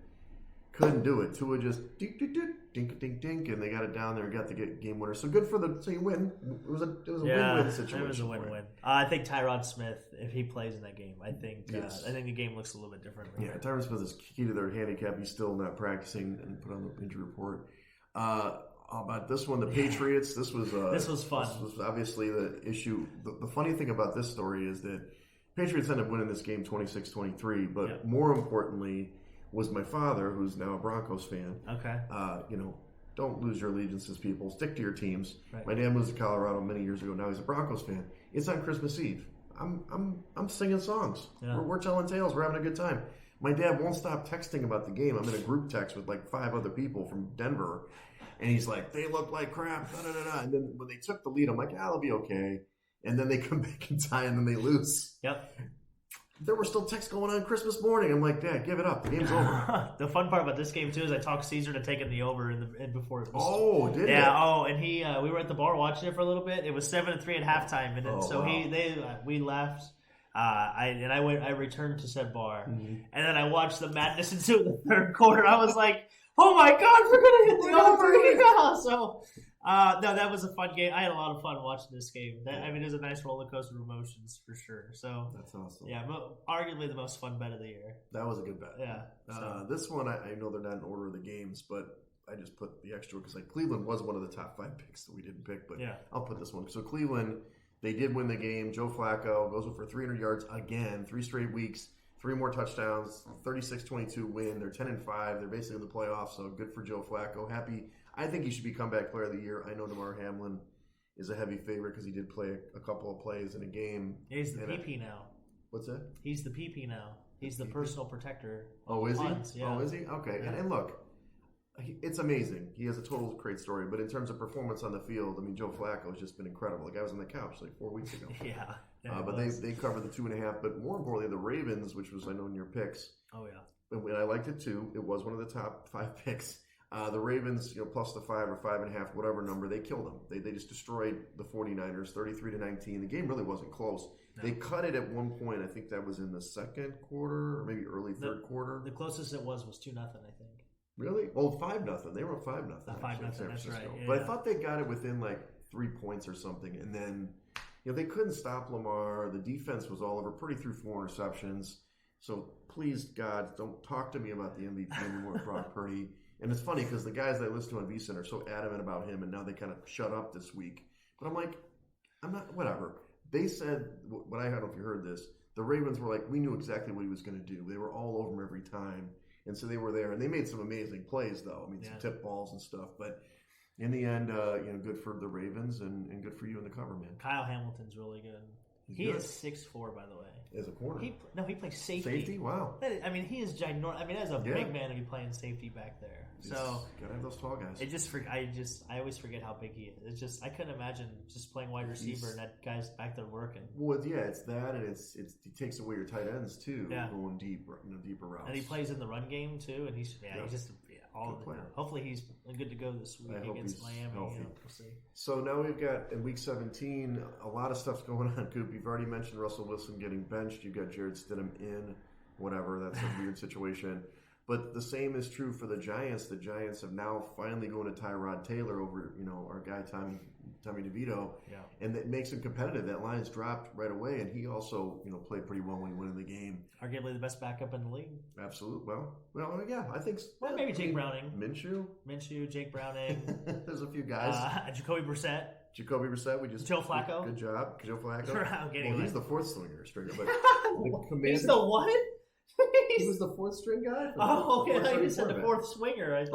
Couldn't do it. Tua just dink, and they got it down there and got the game winner. So good so you win. It was a win-win situation. It was a win-win. I think Tyrod Smith, if he plays in that game, I think the game looks a little bit different. Yeah, Tyrod Smith is key to their handicap. He's still not practicing and put on the injury report. About this one, the Patriots. This was fun. This was obviously the issue. The funny thing about this story is that Patriots ended up winning this game 26-23, but more importantly was my father, who's now a Broncos fan. Okay. Don't lose your allegiances, people. Stick to your teams. Right. My dad moved to Colorado many years ago. Now he's a Broncos fan. It's on Christmas Eve. I'm singing songs. Yeah. We're telling tales. We're having a good time. My dad won't stop texting about the game. I'm in a group text with like 5 other people from Denver, and he's like, "They look like crap." Da, da, da, da. And then when they took the lead, I'm like, "I'll be okay." And then they come back and tie, and then they lose. Yep. There were still texts going on Christmas morning. I'm like, Dad, give it up. The game's over. The fun part about this game, too, is I talked Caesar to taking the over in before it was. Oh, did he? Yeah, and he, we were at the bar watching it for a little bit. It was 7-3 at halftime, and then we left. I returned to said bar, and then I watched the madness into the third quarter. I was like, oh my God, we're going to hit the over. Yeah. So, no, that was a fun game. I had a lot of fun watching this game. It was a nice roller coaster of emotions for sure. So that's awesome. Yeah, but arguably the most fun bet of the year. That was a good bet. Yeah. This one, I know they're not in order of the games, but I just put the extra because Cleveland was one of the top 5 picks that we didn't pick, but I'll put this one. So Cleveland, they did win the game. Joe Flacco goes for 300 yards again, 3 straight weeks, 3 more touchdowns, 36-22 win. They're 10-5. They're basically in the playoffs, so good for Joe Flacco. Happy. I think he should be comeback player of the year. I know DeMar Hamlin is a heavy favorite because he did play a couple of plays in a game. He's the PP now. What's that? He's the PP now. He's the personal protector. Oh, is punts. he? Yeah. Oh, is he? Okay. Yeah. And look, it's amazing. He has a total great story. But in terms of performance on the field, I mean, Joe Flacco has just been incredible. The guy was on the couch like 4 weeks ago. Yeah. But they covered the 2.5. But more importantly, the Ravens, which was, I know, in your picks. Oh, yeah. And I liked it too. It was one of the top 5 picks. The Ravens, plus the 5 or 5.5, whatever number, they killed them. They just destroyed the 49ers, 33-19. The game really wasn't close. No. They cut it at one point. I think that was in the second quarter or maybe early third quarter. The closest it was 2-0, I think. Really? Oh, 5-0. They were 5-0. 5-0. That's right. Yeah. But I thought they got it within like 3 points or something, and then they couldn't stop Lamar. The defense was all over. Purdy threw 4 interceptions. So please, God, don't talk to me about the MVP anymore, Brock Purdy. And it's funny because the guys that I listen to on VSiN are so adamant about him, and now they kind of shut up this week. But I'm like, I'm not, whatever. They said, I don't know if you heard this, the Ravens were like, we knew exactly what he was going to do. They were all over him every time. And so they were there. And they made some amazing plays, though. I mean, some tip balls and stuff. But in the end, good for the Ravens and good for you in the cover, man. Kyle Hamilton's really good. He is 6'4", by the way. As a corner. He plays safety. Safety? Wow. I mean, he is ginormous. I mean, as a big man to be playing safety back there. So gotta have those tall guys. I always forget how big he is. It's just I couldn't imagine just playing wide receiver and that guy's back there working. Well, yeah, it's that, and he takes away your tight ends too, going deeper routes. And he plays in the run game too, and he's just all of it. Hopefully he's good to go this week against Miami. We'll see. So now we've got in week 17 a lot of stuff's going on. Coop, you've already mentioned Russell Wilson getting benched. You've got Jared Stidham in, whatever. That's a weird situation. But the same is true for the Giants. The Giants have now finally going to Tyrod Taylor over, our guy Tommy DeVito, and that makes him competitive. That line's dropped right away, and he also, played pretty well when he went in the game. Arguably the best backup in the league. Absolutely. Well, yeah, I think. Well, maybe Jake Browning. Minshew, Jake Browning. There's a few guys. Jacoby Brissett. We just Joe Flacco. Good job, Joe Flacco. Well, he's the fourth stringer, but he's the what? He was the fourth string guy. Oh, okay. I thought you said the fourth swinger.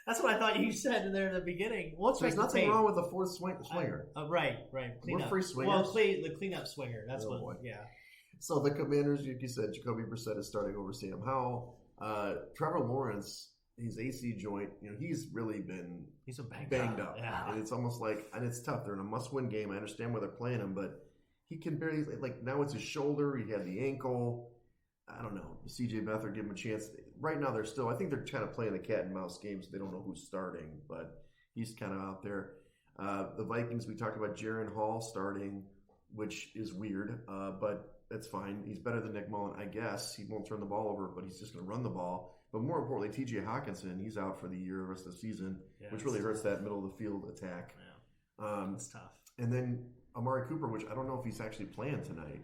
That's what I thought you said in there in the beginning. There's nothing wrong with the fourth swinger. Right. We're free swingers. Well, the cleanup swinger. That's what. Yeah. So the Commanders, like you said, Jacoby Brissett is starting over Sam Howell. Trevor Lawrence, his AC joint, he's really been banged up. Yeah. And it's almost like, and it's tough. They're in a must-win game. I understand why they're playing him, but he can barely, now it's his shoulder. He had the ankle. I don't know. CJ Beathard give him a chance. Right now, I think they're kind of playing the cat and mouse games. They don't know who's starting, but he's kind of out there. The Vikings, we talked about Jaron Hall starting, which is weird, but that's fine. He's better than Nick Mullen, I guess. He won't turn the ball over, but he's just going to run the ball. But more importantly, TJ Hawkinson, he's out for the year, the rest of the season, which really hurts that middle of the field attack. Yeah. That's tough. And then Amari Cooper, which I don't know if he's actually playing tonight.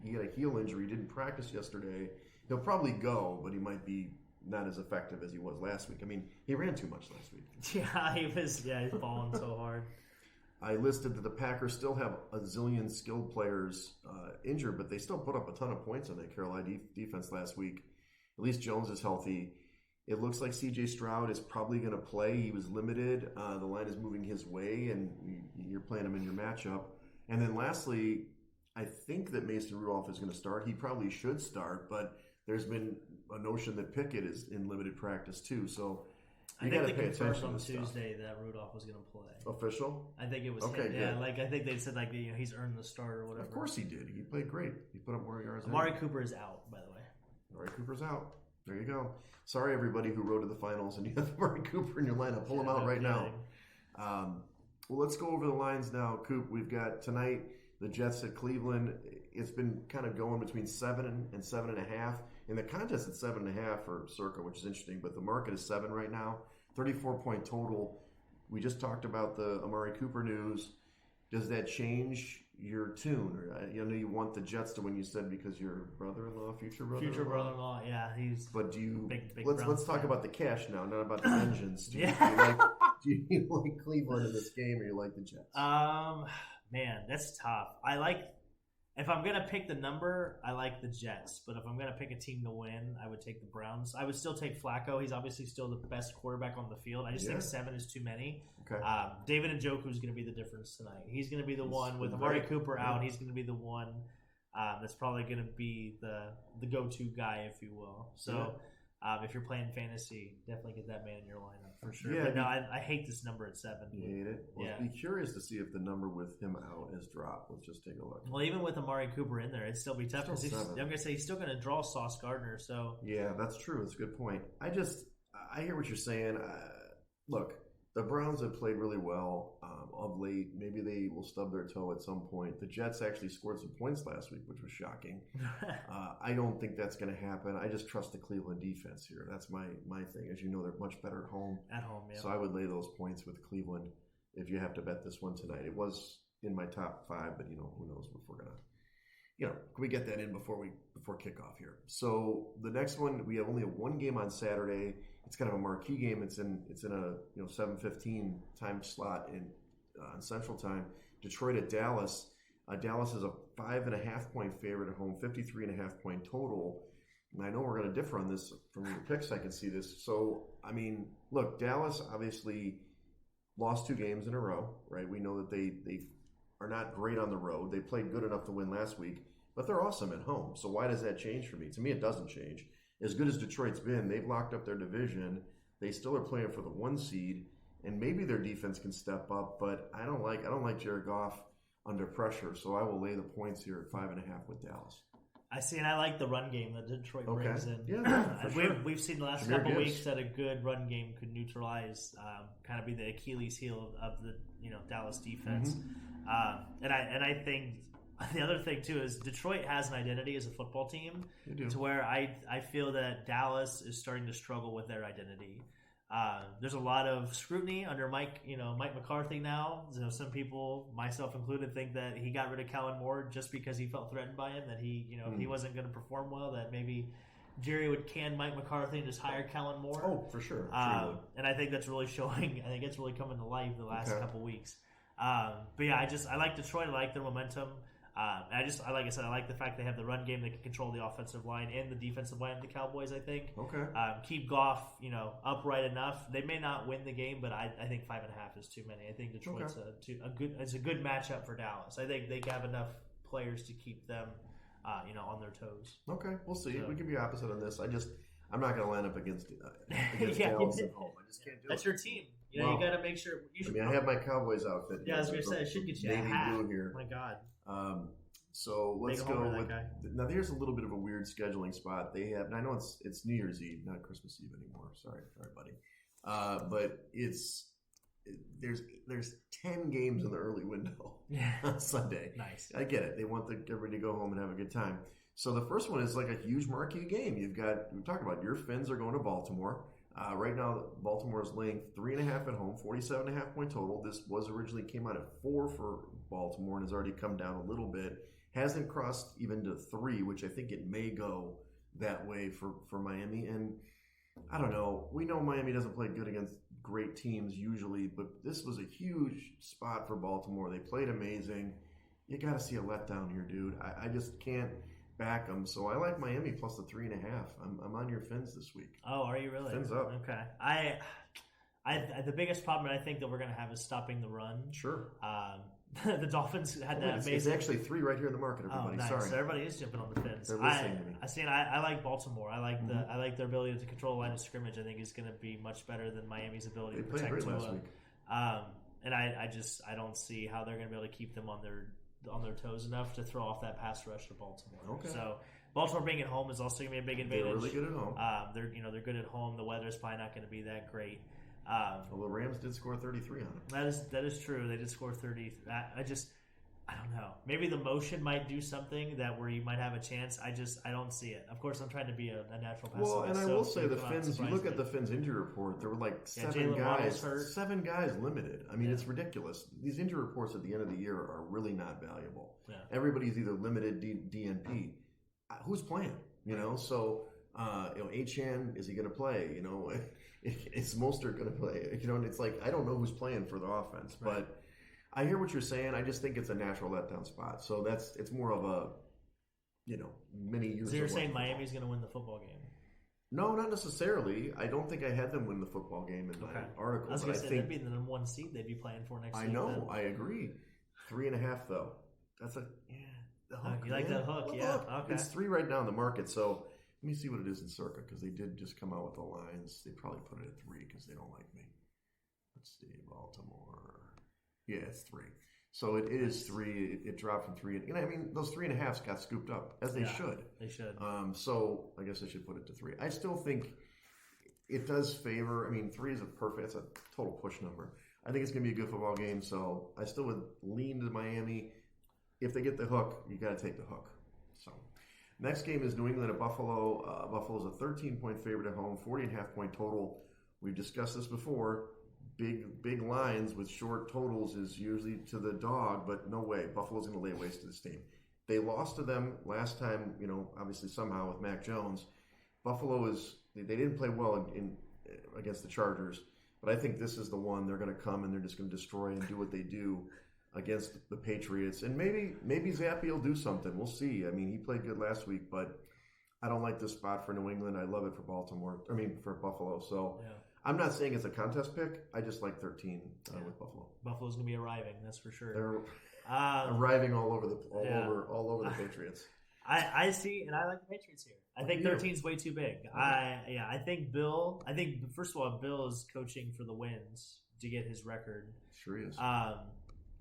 He had a heel injury. He didn't practice yesterday. He'll probably go, but he might be not as effective as he was last week. I mean, he ran too much last week. Yeah, he's balling so hard. I listed that the Packers still have a zillion skilled players injured, but they still put up a ton of points on that Carolina defense last week. At least Jones is healthy. It looks like C.J. Stroud is probably going to play. He was limited. The line is moving his way, and you're playing him in your matchup. And then lastly, I think that Mason Rudolph is going to start. He probably should start, but there's been a notion that Pickett is in limited practice too. So you got to pay attention on to Tuesday that Rudolph was going to play. Official? I think it was okay. Him. Yeah, I think they said he's earned the start or whatever. Of course he did. He played great. He put up more yards. Amari Cooper is out, by the way. Amari Cooper's out. There you go. Sorry, everybody who rode to the finals and you have Amari Cooper in your lineup. Pull him out right now. Well, let's go over the lines now, Coop. We've got tonight the Jets at Cleveland. It's been kind of going between 7 and 7.5. In the contest, it's 7.5 for Circa, which is interesting. But the market is 7 right now. 34-point total. We just talked about the Amari Cooper news. Does that change your tune? Or, you want the Jets to win. You said because your brother-in-law, future brother-in-law. Yeah, he's. But do you? Big let's talk about the cash now, not about the engines. Do you like Cleveland in this game, or you like the Jets? Man, that's tough. I like If I'm going to pick the number, I like the Jets. But if I'm going to pick a team to win, I would take the Browns. I would still take Flacco. He's obviously still the best quarterback on the field. I just think 7 is too many. Okay. David Njoku is going to be the difference tonight. He's going to be the one with Amari Cooper out. He's going to be the one that's probably going to be the go-to guy, if you will. So if you're playing fantasy, definitely get that man in your lineup for sure. Yeah, but no, I hate this number at 7. You hate it? Well, be curious to see if the number with him out has dropped. Let's just take a look. Well, even with Amari Cooper in there, it'd still be tough. Because I'm going to say he's still going to draw Sauce Gardner. So yeah, that's true. That's a good point. I hear what you're saying. Look, the Browns have played really well of late. Maybe they will stub their toe at some point. The Jets actually scored some points last week, which was shocking. I don't think that's going to happen. I just trust the Cleveland defense here. That's my thing. As you know, they're much better at home. At home, yeah. So I would lay those points with Cleveland if you have to bet this one tonight. It was in my top 5, but who knows if we're gonna. Can we get that in before kickoff here? So the next one, we have only one game on Saturday. It's kind of a marquee game. It's in a 7:15 time slot on Central Time. Detroit at Dallas. Dallas is a 5.5 point favorite at home, 53.5 point total. And I know we're going to differ on this from your picks. I can see this. So look, Dallas obviously lost 2 games in a row, right? We know that they are not great on the road. They played good enough to win last week, but they're awesome at home. So why does that change for me? To me, it doesn't change. As good as Detroit's been, they've locked up their division. They still are playing for the 1 seed, and maybe their defense can step up. But I don't like Jared Goff under pressure, so I will lay the points here at 5.5 with Dallas. I see, and I like the run game that Detroit brings in. Yeah, for sure. We've seen the last couple weeks that a good run game could neutralize, kind of be the Achilles heel of the Dallas defense. Mm-hmm. And I think the other thing too is Detroit has an identity as a football team, to where I feel that Dallas is starting to struggle with their identity. There's a lot of scrutiny under Mike McCarthy now. Some people, myself included, think that he got rid of Kellen Moore just because he felt threatened by him, that he wasn't going to perform well, that maybe Jerry would can Mike McCarthy and just hire Kellen Moore. Oh, for sure. And I think that's really showing. I think it's really coming to life the last couple weeks. But yeah, I like Detroit. I like their momentum. Like I said, I like the fact they have the run game that can control the offensive line and the defensive line of the Cowboys. I think. Okay. Keep Goff, upright enough. They may not win the game, but I think 5.5 is too many. I think Detroit's a good matchup for Dallas. I think they have enough players to keep them, on their toes. Okay, we'll see. So, we can be opposite on this. I'm not going to line up against Dallas at home. I just can't do That's your team. You got to make sure. I have my Cowboys outfit. Yeah, I was going to say, I should get you a hat. Blue here. Oh my God. So let's go with. Now, there's a little bit of a weird scheduling spot. They have. And I know it's New Year's Eve, not Christmas Eve anymore. Sorry, buddy. But there's 10 games in the early window on Sunday. Nice. I get it. They want everybody to go home and have a good time. So the first one is like a huge marquee game. We talked about your Fins are going to Baltimore. Right now, Baltimore is laying 3.5 at home, 47.5 point total. This originally came out at 4 for Baltimore and has already come down a little bit. Hasn't crossed even to 3, which I think it may go that way for Miami. And I don't know. We know Miami doesn't play good against great teams usually, but this was a huge spot for Baltimore. They played amazing. You got to see a letdown here, dude. I just can't back them. So I like Miami plus the 3.5. I'm on your Fins this week. Oh, are you really? Fins up. Okay. The biggest problem I think that we're going to have is stopping the run. Sure. The Dolphins had that amazing. It's actually 3 right here in the market, everybody. Oh, nice. Sorry. So everybody is jumping on the Fins. They're listening to me. I like Baltimore. I like I like their ability to control the line of scrimmage. I think is going to be much better than Miami's ability to protect Tua. Last week. And I don't see how they're going to be able to keep them on their toes enough to throw off that pass rush to Baltimore. Okay. So Baltimore being at home is also going to be a big advantage. They're really good at home. They're good at home. The weather's probably not going to be that great. Well, the Rams did score 33 on them. That is true. They did score 30. I don't know. Maybe the motion might do something where you might have a chance. I don't see it. Of course, I'm trying to be a natural pessimist. Well, and I will say the Fins. You look at the Fins injury report. There were like 7 guys limited. I mean, it's ridiculous. These injury reports at the end of the year are really not valuable. Yeah. Everybody's either limited DNP. Who's playing? So Achane, is he going to play? Is Mostert going to play? And it's like I don't know who's playing for the offense, right. But I hear what you're saying. I just think it's a natural letdown spot. So it's more of a, mini use. So you're saying Miami's going to win the football game? No, not necessarily. I don't think I had them win the football game in my article. I was going to say, that'd be the number 1 seed they'd be playing for next week. I know. I agree. 3.5, though. That's the hook. You like that hook? Yeah. Okay. It's 3 right now in the market, so let me see what it is in Circa, because they did just come out with the lines. They probably put it at 3 because they don't like me. Let's see, Baltimore. Yeah, it's 3. So it is 3. It dropped from 3. And I mean, those 3.5s got scooped up, as they should. They should. So I guess I should put it to 3. I still think it does favor. I mean, 3 is it's a total push number. I think it's going to be a good football game, so I still would lean to Miami. If they get the hook, you got to take the hook. So next game is New England at Buffalo. Buffalo's a 13-point favorite at home, 40.5-point total. We've discussed this before. Big lines with short totals is usually to the dog, but no way. Buffalo's going to lay waste to this team. They lost to them last time, obviously somehow with Mac Jones. Buffalo they didn't play well against the Chargers, but I think this is the one they're going to come and they're just going to destroy and do what they do against the Patriots. And maybe Zappe will do something. We'll see. I mean, he played good last week, but I don't like this spot for New England. I love it for for Buffalo. So. Yeah. I'm not saying it's a contest pick. I just like 13 with Buffalo. Buffalo's gonna be arriving, that's for sure. They're arriving all over the Patriots. I see, and I like the Patriots here. I think 13 is way too big. Okay. I think first of all, Bill is coaching for the wins to get his record. Sure he is.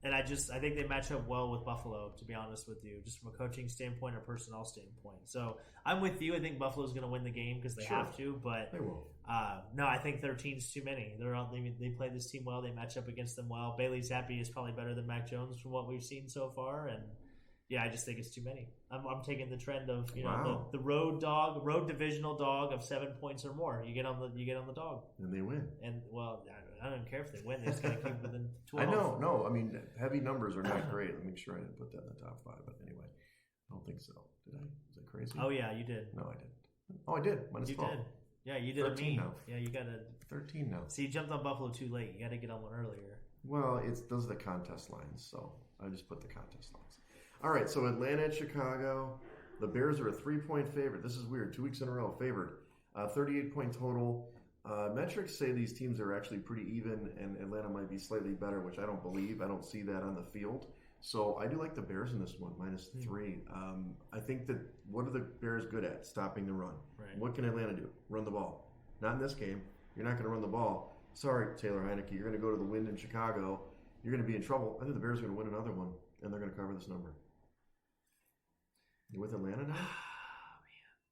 And I think they match up well with Buffalo, to be honest with you, just from a coaching standpoint or personnel standpoint. So I'm with you. I think Buffalo's going to win the game because they have to, but they will. No, I think 13 is too many. They play this team well. They match up against them well. Bailey Zappi is probably better than Mac Jones from what we've seen so far, and I just think it's too many. I'm taking the trend of the road divisional dog of 7 points or more. You get on the dog, and they win. And I don't care if they win. They just got to keep within 12. I know. No, I mean heavy numbers are not great. Let me make sure I didn't put that in the top 5. But anyway, I don't think so. Did I? Was that crazy? Oh yeah, you did. No, I didn't. Oh, I did. Minus 12. You did. Yeah, you did 13 now. Yeah, you got a 13 now. See, you jumped on Buffalo too late. You got to get on one earlier. Well, those are the contest lines, so I just put the contest lines. All right, so Atlanta at Chicago. The Bears are a 3-point favorite. This is weird. 2 weeks in a row favored. 38-point total. Metrics say these teams are actually pretty even, and Atlanta might be slightly better, which I don't believe. I don't see that on the field. So I do like the Bears in this one, minus 3. I think that what are the Bears good at? Stopping the run. Right. What can Atlanta do? Run the ball. Not in this game. You're not going to run the ball. Sorry, Taylor Heineke. You're going to go to the wind in Chicago. You're going to be in trouble. I think the Bears are going to win another one, and they're going to cover this number. You with Atlanta now?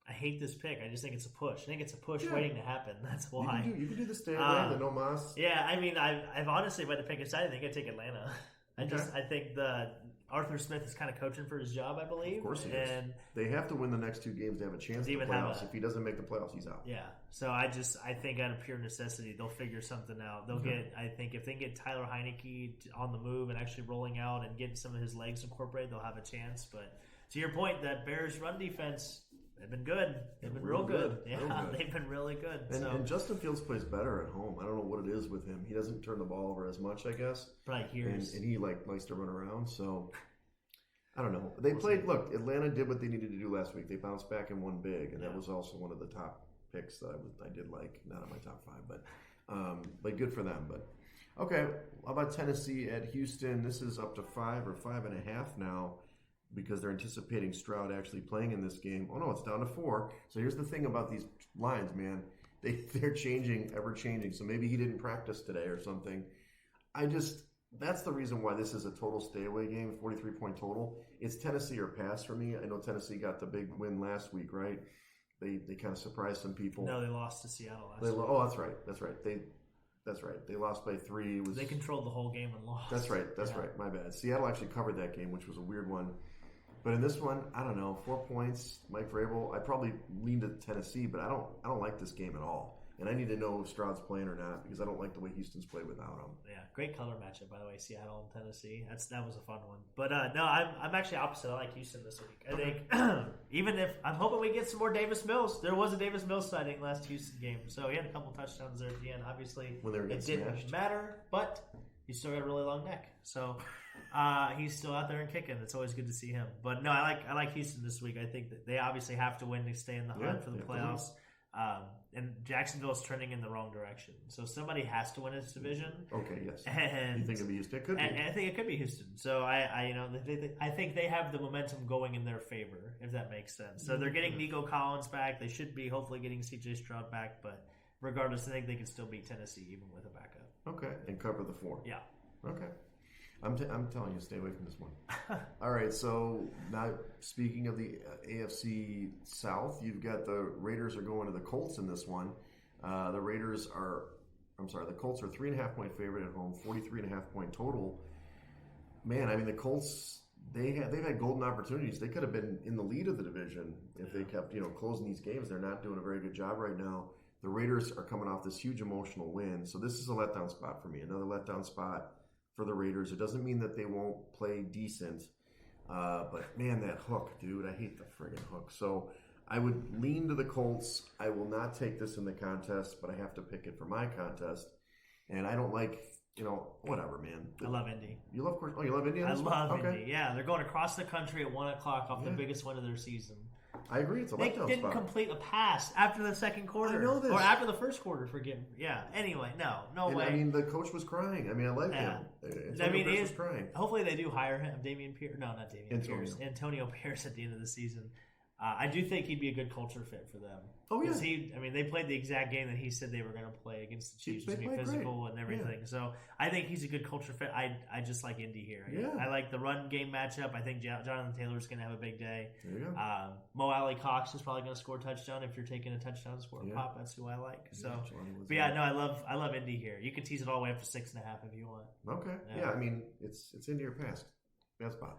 I hate this pick. I just think it's a push. I think it's a push waiting to happen. That's why. You can do the stay away, the no mas. Yeah, I mean, I've honestly, by the pick aside, I think I'd take Atlanta. I think the Arthur Smith is kind of coaching for his job, I believe. Of course he is. They have to win the next 2 games to have a chance in the playoffs. If he doesn't make the playoffs, he's out. Yeah. So I think out of pure necessity, they'll figure something out. They'll get, I think, if they can get Tyler Heineke on the move and actually rolling out and getting some of his legs incorporated, they'll have a chance. But to your point, that Bears run defense, they've been good. They've been real good. Yeah, they've been really good. And Justin Fields plays better at home. I don't know what it is with him. He doesn't turn the ball over as much, I guess. Probably hears. And he likes to run around. So I don't know. They played. Look, Atlanta did what they needed to do last week. They bounced back and won big, and that was also one of the top picks that I did like. Not in my top 5, but good for them. But okay, how about Tennessee at Houston? This is up to 5 or 5.5 now, because they're anticipating Stroud actually playing in this game. Oh, no, it's down to 4. So here's the thing about these lines, man. They're changing, ever changing. So maybe he didn't practice today or something. That's the reason why this is a total stay-away game, 43-point total. It's Tennessee or pass for me. I know Tennessee got the big win last week, right? They kind of surprised some people. No, they lost to Seattle last week. Oh, that's right. That's right. They lost by 3. They controlled the whole game and lost. That's right. My bad. Seattle actually covered that game, which was a weird one. But in this one, I don't know, 4 points, Mike Vrabel. I probably lean to Tennessee, but I don't like this game at all. And I need to know if Stroud's playing or not, because I don't like the way Houston's played without him. Yeah, great color matchup, by the way, Seattle and Tennessee. That was a fun one. But no, I'm actually opposite. I like Houston this week. I think even if I'm hoping we get some more Davis Mills. There was a Davis Mills sighting last Houston game, so he had a couple touchdowns there at the end. Obviously, when they were it didn't matter, but he's still got a really long neck. So he's still out there and kicking. It's always good to see him. But no, I like Houston this week. I think that they obviously have to win to stay in the hunt for the playoffs. And Jacksonville is trending in the wrong direction. So somebody has to win this division. Okay, yes. And you think it'll be Houston? It could be. I think it could be Houston. So I think they have the momentum going in their favor, if that makes sense. So they're getting Nico Collins back. They should be hopefully getting C.J. Stroud back. But regardless, I think they can still beat Tennessee even with a backup. Okay, and cover the 4. Yeah. Okay. I'm telling you, stay away from this one. All right, so now speaking of the AFC South, you've got the Raiders are going to the Colts in this one. The Colts are 3.5-point favorite at home, 43.5-point total. Man, I mean, the Colts, they've had golden opportunities. They could have been in the lead of the division if they kept, closing these games. They're not doing a very good job right now. The Raiders are coming off this huge emotional win, so this is a letdown spot for me. Another letdown spot for the Raiders. It doesn't mean that they won't play decent, but man, that hook, dude, I hate the friggin' hook. So I would lean to the Colts. I will not take this in the contest, but I have to pick it for my contest. And I don't like, whatever, man. I love Indy. You love Indy? I love Indy. Yeah, they're going across the country at 1:00 off the biggest win of their season. I agree. It's a letdown spot. They didn't complete a pass after the second quarter. I know this. Or after the first quarter, forgive me. Yeah. Anyway, no way. I mean, the coach was crying. I mean, I like him. He was crying. Hopefully they do hire him. Damian Pierce. No, not Damian Pierce. Antonio Pierce at the end of the season. I do think he'd be a good culture fit for them. Oh, yeah. Because they played the exact game that he said they were going to play against the Chiefs. It's going to be physical and everything. Yeah. So I think he's a good culture fit. I just like Indy here. Yeah. I like the run game matchup. I think Jonathan Taylor's going to have a big day. There you go. Mo Alley Cox is probably going to score a touchdown. If you're taking a touchdown score pop, that's who I like. So, I love Indy here. You can tease it all the way up to 6.5 if you want. Okay. Yeah, I mean, it's into your pass spot.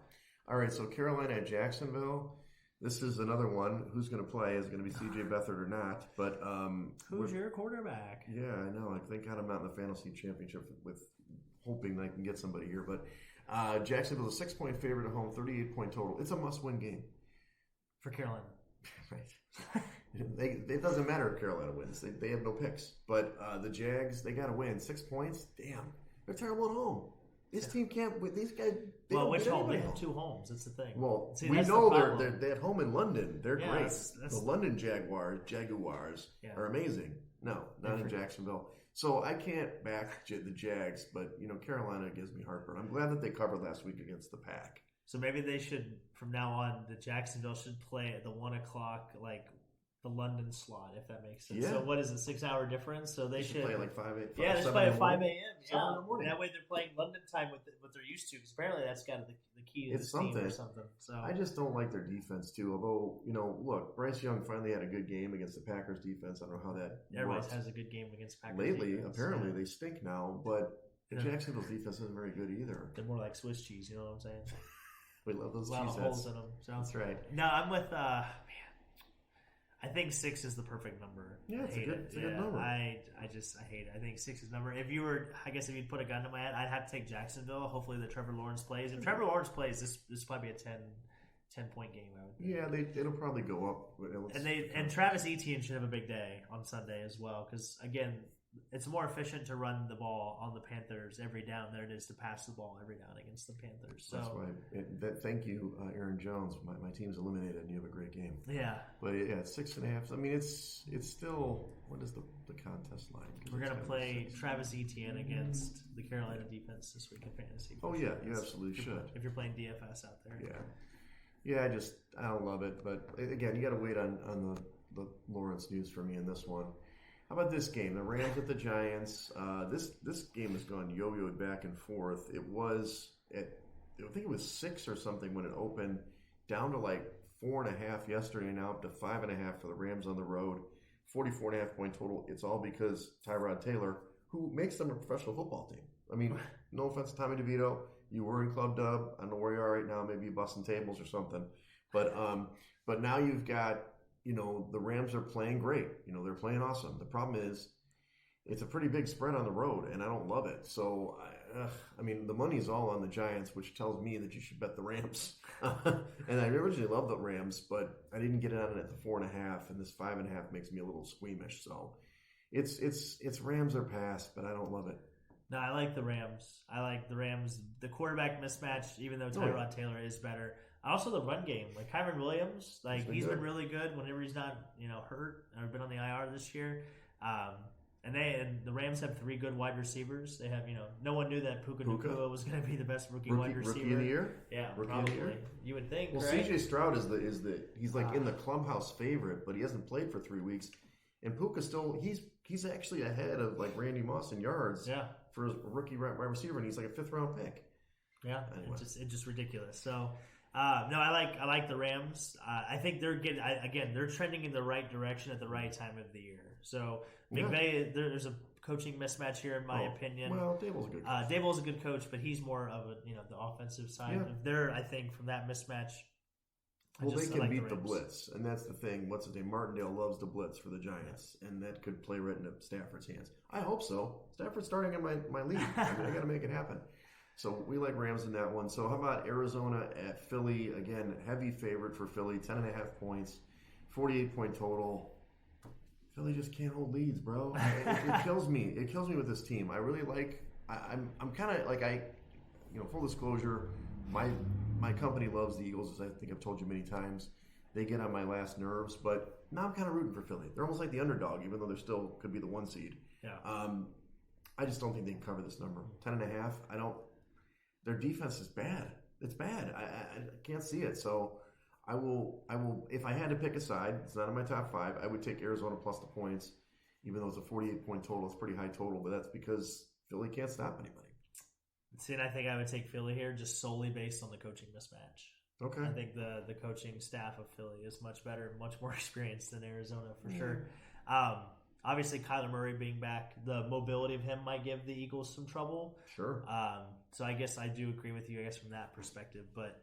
All right, so Carolina at Jacksonville. This is another one. Who's going to play? Is it going to be C.J. Beathard or not? But who's your quarterback? Yeah, I know. I thank God I'm not in the fantasy championship with hoping that I can get somebody here. But Jacksonville's a 6-point favorite at home, 38-point total. It's a must-win game for Carolina. Right. It doesn't matter if Carolina wins. They have no picks. But the Jags, they got to win. 6 points? Damn. They're terrible at home. This team can't win. These guys. Which home? They have 2 homes. That's the thing. Well, we know they're at home in London. They're great. The London Jaguars are amazing. No, not in Jacksonville. So I can't back the Jags, but Carolina gives me heartburn. I'm glad that they covered last week against the Pack. So maybe they should, from now on, the Jacksonville should play at the 1:00, the London slot, if that makes sense. Yeah. So what is it, 6-hour difference? So they should play at 5 a.m. Yeah, they should play at 5 a.m. Yeah. That way they're playing London time with what they're used to, because apparently that's got the key to this team or something. So I just don't like their defense too. Although look, Bryce Young finally had a good game against the Packers defense. I don't know how that everybody has a good game against Packers lately. Defense. Apparently they stink now, but Jacksonville's defense isn't very good either. They're more like Swiss cheese. You know what I'm saying? We love those cheese. A lot of holes in them. So. That's right. No, I'm with I think 6 is the perfect number. Yeah, it's a good number. I hate it. I think 6 is the number. If you'd put a gun to my head, I'd have to take Jacksonville. Hopefully that Trevor Lawrence plays. If Trevor Lawrence plays, this will probably be a 10-point game, I would think. Yeah, it'll probably go up. And Travis Etienne should have a big day on Sunday as well, because again, it's more efficient to run the ball on the Panthers every down than it is to pass the ball every down against the Panthers. So that's why. Thank you, Aaron Jones. My team's eliminated, and you have a great game. Yeah, but it's 6.5. I mean, it's still. What is the contest line? We're gonna play Travis Etienne against the Carolina defense this week in fantasy. Oh yeah, you absolutely should. If you're playing DFS out there. Yeah. I don't love it, but again, you got to wait on the Lawrence news for me in this one. How about this game? The Rams at the Giants. This game has gone yo-yoed back and forth. I think it was 6 or something when it opened, down to 4.5 yesterday, and now up to 5.5 for the Rams on the road. 44.5-point total. It's all because Tyrod Taylor, who makes them a professional football team. I mean, no offense to Tommy DeVito. You were in Club Dub. I don't know where you are right now. Maybe you're busting tables or something. But now you've got. The Rams are playing great. They're playing awesome. The problem is it's a pretty big spread on the road, and I don't love it. So, the money's all on the Giants, which tells me that you should bet the Rams. And I originally loved the Rams, but I didn't get it on it at the 4.5, and this 5.5 makes me a little squeamish. So, it's Rams or pass, but I don't love it. No, I like the Rams. The quarterback mismatch, even though Tyrod Taylor is better. Also, the run game. Like, Kyron Williams, he's been really good whenever he's not, hurt or been on the IR this year. And the Rams have 3 good wide receivers. They have, no one knew that Puka Nacua was going to be the best rookie wide receiver. Rookie of the year? Yeah, rookie probably. Of the year? You would think, well, right? CJ Stroud he's in the clubhouse favorite, but he hasn't played for 3 weeks. And Puka still, he's actually ahead of like Randy Moss in yards for a rookie wide receiver, and he's like a 5th round pick. Yeah, anyway. It's just ridiculous. So, no, I like the Rams. I think they're they're trending in the right direction at the right time of the year. So McVay, there's a coaching mismatch here in my opinion. Well, Dable's a good coach. Dable's a good coach, but he's more of the offensive side. Yeah. I think from that mismatch. Well, they can beat the blitz, and that's the thing. What's his name? Martindale loves the blitz for the Giants, and that could play right into Stafford's hands. I hope so. Stafford's starting in my league. I got to make it happen. So we like Rams in that one. So how about Arizona at Philly? Again, heavy favorite for Philly, 10.5 points, 48-point total. Philly just can't hold leads, bro. It kills me. It kills me with this team. I really like. I'm kind of like full disclosure. My company loves the Eagles, as I think I've told you many times. They get on my last nerves, but now I'm kind of rooting for Philly. They're almost like the underdog, even though they're still could be the 1 seed. Yeah. I just don't think they can cover this number. 10.5. I don't. Their defense is bad. It's bad. I can't see it. So I will. If I had to pick a side, it's not in my top 5. I would take Arizona plus the points, even though it's a 48-point total. It's a pretty high total, but that's because Philly can't stop anybody. See, and I think I would take Philly here just solely based on the coaching mismatch. Okay. I think the coaching staff of Philly is much better, much more experienced than Arizona for sure. Obviously, Kyler Murray being back, the mobility of him might give the Eagles some trouble. Sure. So I guess I do agree with you, from that perspective. But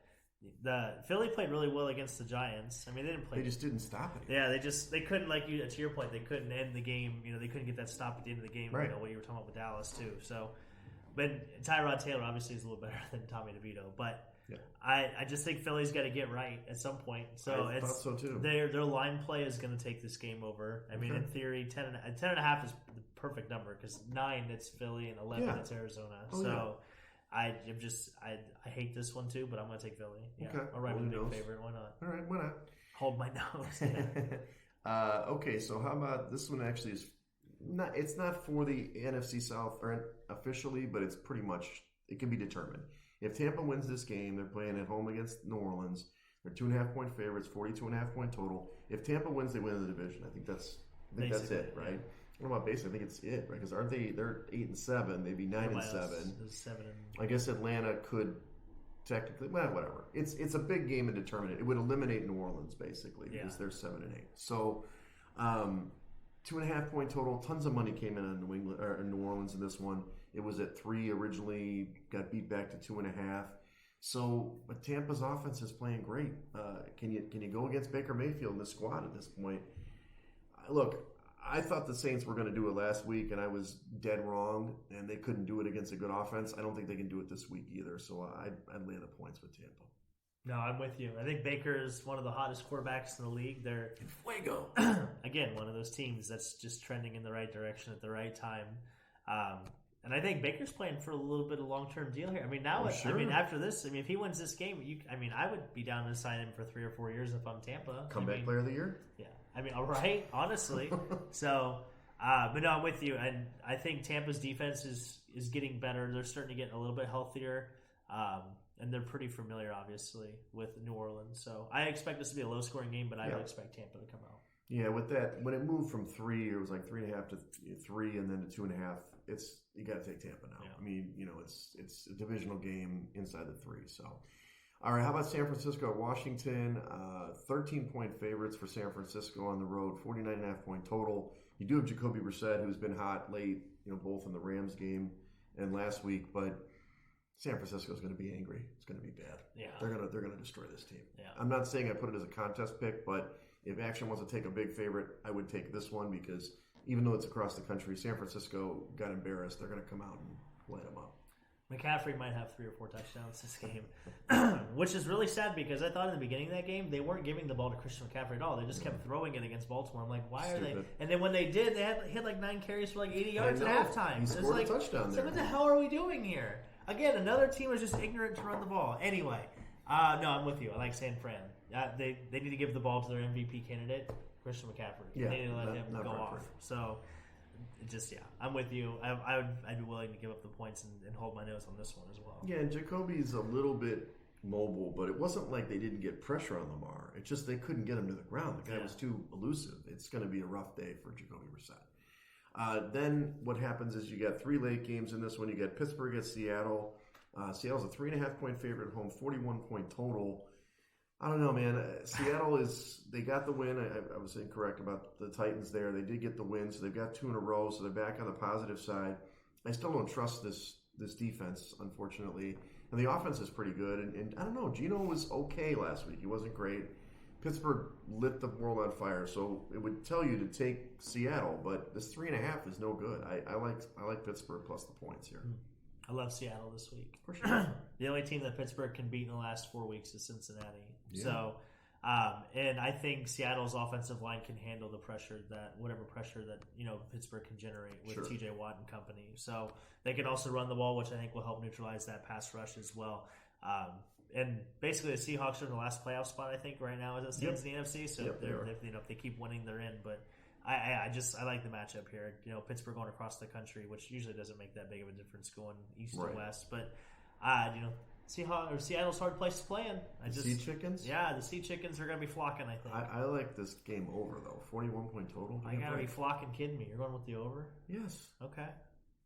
the Philly played really well against the Giants. I mean, they didn't play. They just didn't stop it. Yeah, they couldn't, to your point, they couldn't end the game. They couldn't get that stop at the end of the game. Right. What you were talking about with Dallas too. So. But Tyrod Taylor obviously is a little better than Tommy DeVito. But I just think Philly's got to get right at some point. So I thought so too. Their line play is going to take this game over. I mean, in theory, 10.5 is the perfect number because 9 it's Philly and 11 it's Arizona. I hate this one too, but I'm going to take Philly. Yeah, okay. I'll write a big favorite. Why not? All right, why not? Hold my nose. Okay, so how about this one? Actually, it's not for the NFC South or officially, but it's pretty much it can be determined. If Tampa wins this game, they're playing at home against New Orleans. They're 2.5-point favorites, 42.5-point total. If Tampa wins, they win the division. I think that's it, right? Yeah. What about basically? I think it's it, right? Because aren't they? They're 8-7. They'd be 9-7. I guess Atlanta could technically, whatever. It's a big game and determine it. It would eliminate New Orleans basically because they're 7-8. So. 2.5-point total. Tons of money came in on New Orleans in this one. It was at 3 originally. Got beat back to 2.5. So, but Tampa's offense is playing great. Can you go against Baker Mayfield in this squad at this point? Look, I thought the Saints were going to do it last week, and I was dead wrong. And they couldn't do it against a good offense. I don't think they can do it this week either. So I'd lay the points with Tampa. No, I'm with you. I think Baker is one of the hottest quarterbacks in the league. They're Fuego. Again, one of those teams that's just trending in the right direction at the right time. And I think Baker's playing for a little bit of long-term deal here. I mean, after this, if he wins this game, I would be down to sign him for 3 or 4 years if I'm Tampa. Comeback player of the year? Yeah. All right, honestly. So, but no, I'm with you. And I think Tampa's defense is getting better. They're starting to get a little bit healthier. And they're pretty familiar, obviously, with New Orleans. So I expect this to be a low-scoring game, but I would expect Tampa to come out. Yeah, with that, when it moved from 3, it was like 3.5 to 3, and then to 2.5. You got to take Tampa now. Yeah. I mean, it's a divisional game inside the 3. So, all right, how about San Francisco at Washington? 13-point favorites for San Francisco on the road, 49.5-point total. You do have Jacoby Brissett, who's been hot late, both in the Rams game and last week, but San Francisco is going to be angry. It's going to be bad. Yeah, they're going to destroy this team. Yeah, I'm not saying I put it as a contest pick, but if Action wants to take a big favorite, I would take this one because even though it's across the country, San Francisco got embarrassed. They're going to come out and light them up. McCaffrey might have 3 or 4 touchdowns this game, which is really sad because I thought in the beginning of that game they weren't giving the ball to Christian McCaffrey at all. They just kept throwing it against Baltimore. I'm like, why are they? And then when they did, they had like 9 carries for like 80 yards at halftime. He scored a touchdown there. So what the hell are we doing here? Again, another team is just ignorant to run the ball. Anyway, no, I'm with you. I like San Fran. They need to give the ball to their MVP candidate, Christian McCaffrey. Yeah, they need to let him go off. So. I'm with you. I'd be willing to give up the points and hold my nose on this one as well. Yeah, and Jacoby's a little bit mobile, but it wasn't like they didn't get pressure on Lamar. It's just they couldn't get him to the ground. The guy was too elusive. It's going to be a rough day for Jacoby Brissett. Then what happens is you got 3 late games in this one. You get Pittsburgh at Seattle. Seattle's a 3.5-point favorite at home, 41-point total. I don't know, man. Seattle they got the win. I was incorrect about the Titans there. They did get the win, so they've got 2 in a row, so they're back on the positive side. I still don't trust this defense, unfortunately. And the offense is pretty good. And I don't know, Geno was okay last week. He wasn't great. Pittsburgh lit the world on fire, so it would tell you to take Seattle, but this 3.5 is no good. I like Pittsburgh plus the points here. I love Seattle this week. For sure. The only team that Pittsburgh can beat in the last 4 weeks is Cincinnati. Yeah. So, and I think Seattle's offensive line can handle the pressure whatever pressure that Pittsburgh can generate with T.J. Watt and company. So they can also run the ball, which I think will help neutralize that pass rush as well. And basically, the Seahawks are in the last playoff spot, I think, right now as it stands in the NFC. So if they keep winning, they're in. But I like the matchup here. Pittsburgh going across the country, which usually doesn't make that big of a difference going east to west. But Seattle's a hard place to play in. Sea Chickens? Yeah, the Sea Chickens are going to be flocking, I think. I like this game over, though. 41-point total. I got to be flocking kidding me. You're going with the over? Yes. Okay.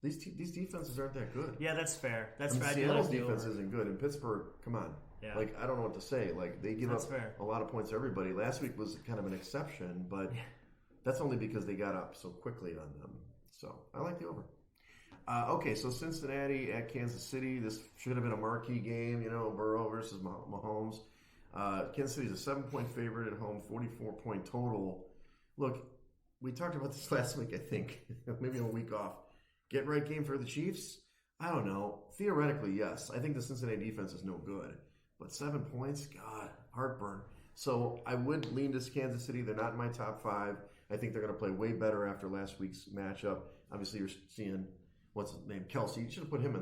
These defenses aren't that good. Yeah, that's fair. Seattle's defense isn't good, and Pittsburgh, come on. Yeah. I don't know what to say. They give up a lot of points to everybody. Last week was kind of an exception, but that's only because they got up so quickly on them. So I like the over. Okay, so Cincinnati at Kansas City. This should have been a marquee game, Burrow versus Mahomes. Kansas City's a 7-point favorite at home, 44-point total. Look, we talked about this last week, I think, maybe a week off. Get right game for the Chiefs? I don't know. Theoretically, yes. I think the Cincinnati defense is no good. But 7 points? God, heartburn. So I would lean to Kansas City. They're not in my top 5. I think they're going to play way better after last week's matchup. Obviously, you're seeing, what's his name, Kelsey. You should have put him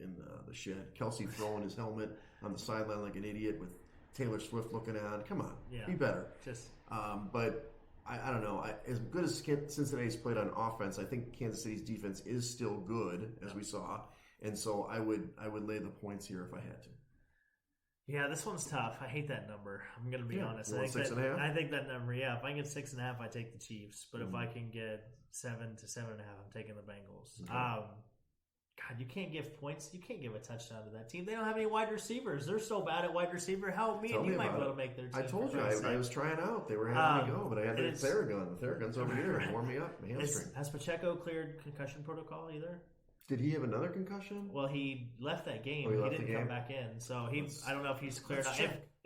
in the shed. Kelsey throwing his helmet on the sideline like an idiot with Taylor Swift looking on. Come on, be better. But I don't know. As good as Cincinnati's played on offense, I think Kansas City's defense is still good, as we saw. And so I would lay the points here if I had to. Yeah, this one's tough. I hate that number. I'm going to be honest. I think 6.5? I think that number, if I can get 6.5, I take the Chiefs. But if I can get 7 to 7.5, I'm taking the Bengals. Okay. God, you can't give points. You can't give a touchdown to that team. They don't have any wide receivers. They're so bad at wide receiver. How me and you might be able to make their team. I told you. I was trying out. They were having me go, but I had the Theragun. The Theragun's over here. It warmed me up. My hamstring. Has Pacheco cleared concussion protocol either? Did he have another concussion? Well, he left that game. He didn't come back in. So I don't know if he's cleared.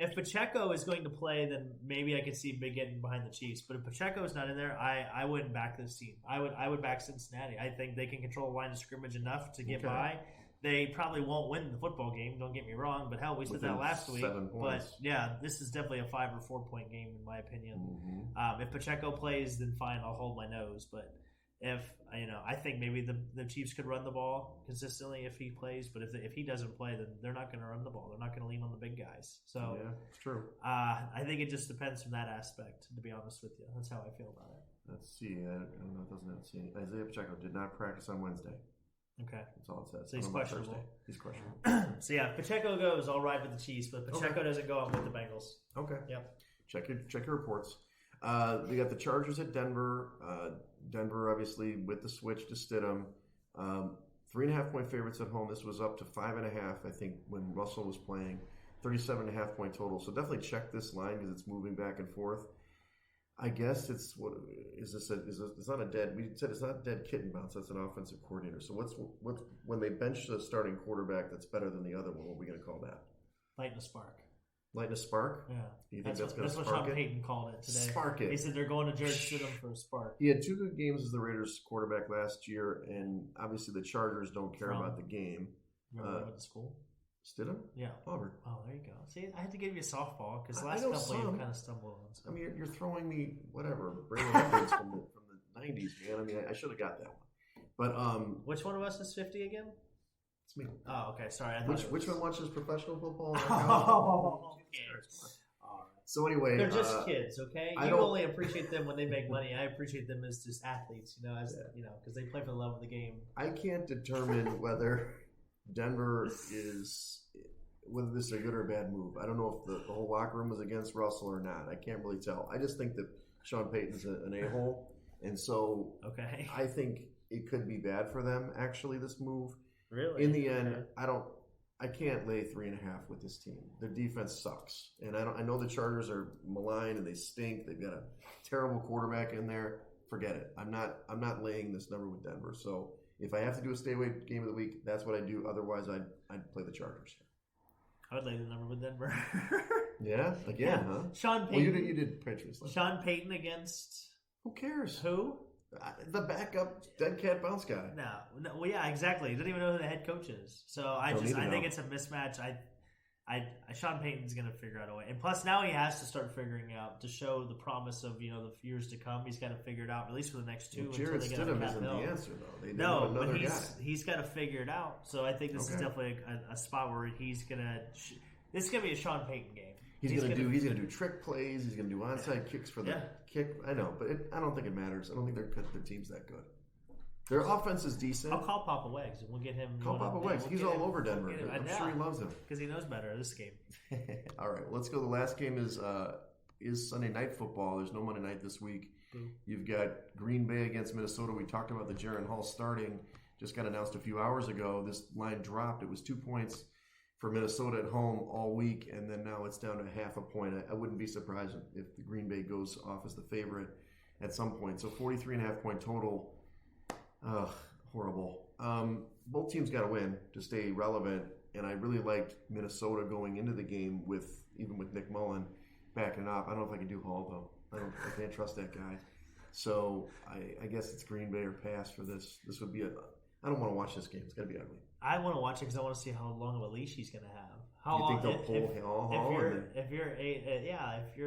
If Pacheco is going to play, then maybe I could see Big getting behind the Chiefs. But if Pacheco is not in there, I wouldn't back this team. I would back Cincinnati. I think they can control the line of scrimmage enough to get by. They probably won't win the football game, don't get me wrong, but hell, we said that last week. 7 points. But this is definitely a 5 or 4 point game in my opinion. Mm-hmm. If Pacheco plays, then fine, I'll hold my nose. But if I think maybe the Chiefs could run the ball consistently if he plays, but if he doesn't play, then they're not going to run the ball. They're not going to lean on the big guys. So yeah, it's true. I think it just depends from that aspect. To be honest with you, that's how I feel about it. Let's see. I don't know. It doesn't have to see. Isaiah Pacheco did not practice on Wednesday. Okay. That's all it says. So he's questionable. He's questionable. So Pacheco goes, all right with the Chiefs, but Pacheco doesn't go up with the Bengals. Okay. Yep. Check your reports. We got the Chargers at Denver. Denver, obviously, with the switch to Stidham. 3.5 point favorites at home. This was up to 5.5, I think, when Russell was playing. 37.5 point total. So definitely check this line because it's moving back and forth. I guess it's what is this? It's not a dead. We said it's not a dead kitten bounce. That's an offensive coordinator. So what's when they bench a starting quarterback that's better than the other one? What are we going to call that? Lighten a spark. Lighten a spark? Yeah. You think that's going to spark it? That's what Sean Payton called it today. Spark it. He said they're going to George Stidham for a spark. He had 2 good games as the Raiders quarterback last year, and obviously the Chargers don't care about the game. Remember with the school? Stidham? Yeah. Auburn. Oh, there you go. See, I had to give you a softball because I last know couple you some. kind of stumbled on. So. I mean, you're throwing me whatever Brandon Edwards from the 90s, man. I mean, I should have got that one. But which one of us is 50 again? It's me. Oh, okay. Sorry. Which one watches professional football? Oh, okay. So anyway, they're just kids, okay? You only appreciate them when they make money. I appreciate them as just athletes, because they play for the love of the game. I can't determine whether Denver whether this is a good or a bad move. I don't know if the whole locker room was against Russell or not. I can't really tell. I just think that Sean Payton's an a-hole, and so I think it could be bad for them. Actually, this move. Really? In the end, I can't lay 3.5 with this team. Their defense sucks, and I know the Chargers are maligned and they stink. They've got a terrible quarterback in there. Forget it. I'm not laying this number with Denver. So if I have to do a stay away game of the week, that's what I do. Otherwise, I'd play the Chargers. I would lay the number with Denver. Yeah, again, huh? Sean Payton. Well, you did Patriots. Sean Payton against who cares? Who? The backup dead cat bounce guy. No. Well, yeah, exactly. He doesn't even know who the head coach is. So I think it's a mismatch. Sean Payton's going to figure out a way, and plus now he has to start figuring out to show the promise of the years to come. He's got to figure it out at least for the next two. Well, Jared Stidham isn't the answer though. But he's got to figure it out. So I think this is definitely a spot where he's gonna. This is gonna be a Sean Payton game. He's gonna do trick plays. He's gonna do onside kicks for the kick. I know, but I don't think it matters. I don't think their team's that good. Their offense is decent. I'll call Papa Wags and we'll get him. Call Papa Wags. He's all over Denver. I'm sure he loves him because he knows better this game. All right, well, let's go. The last game is Sunday Night Football. There's no Monday night this week. You've got Green Bay against Minnesota. We talked about the Jaron Hall starting. Just got announced a few hours ago. This line dropped. It was 2 points for Minnesota at home all week, and then now it's down to half a point. I wouldn't be surprised if the Green Bay goes off as the favorite at some point. So 43.5 point total. Horrible. Both teams got to win to stay relevant, and I really liked Minnesota going into the game even with Nick Mullen backing up. I don't know if I can do Hall though. I can't trust that guy. So I guess it's Green Bay or pass for this. This would be I don't want to watch this game. It's going to be ugly. I want to watch it because I want to see how long of a leash he's going to have. How you long? Think they'll pull Hall?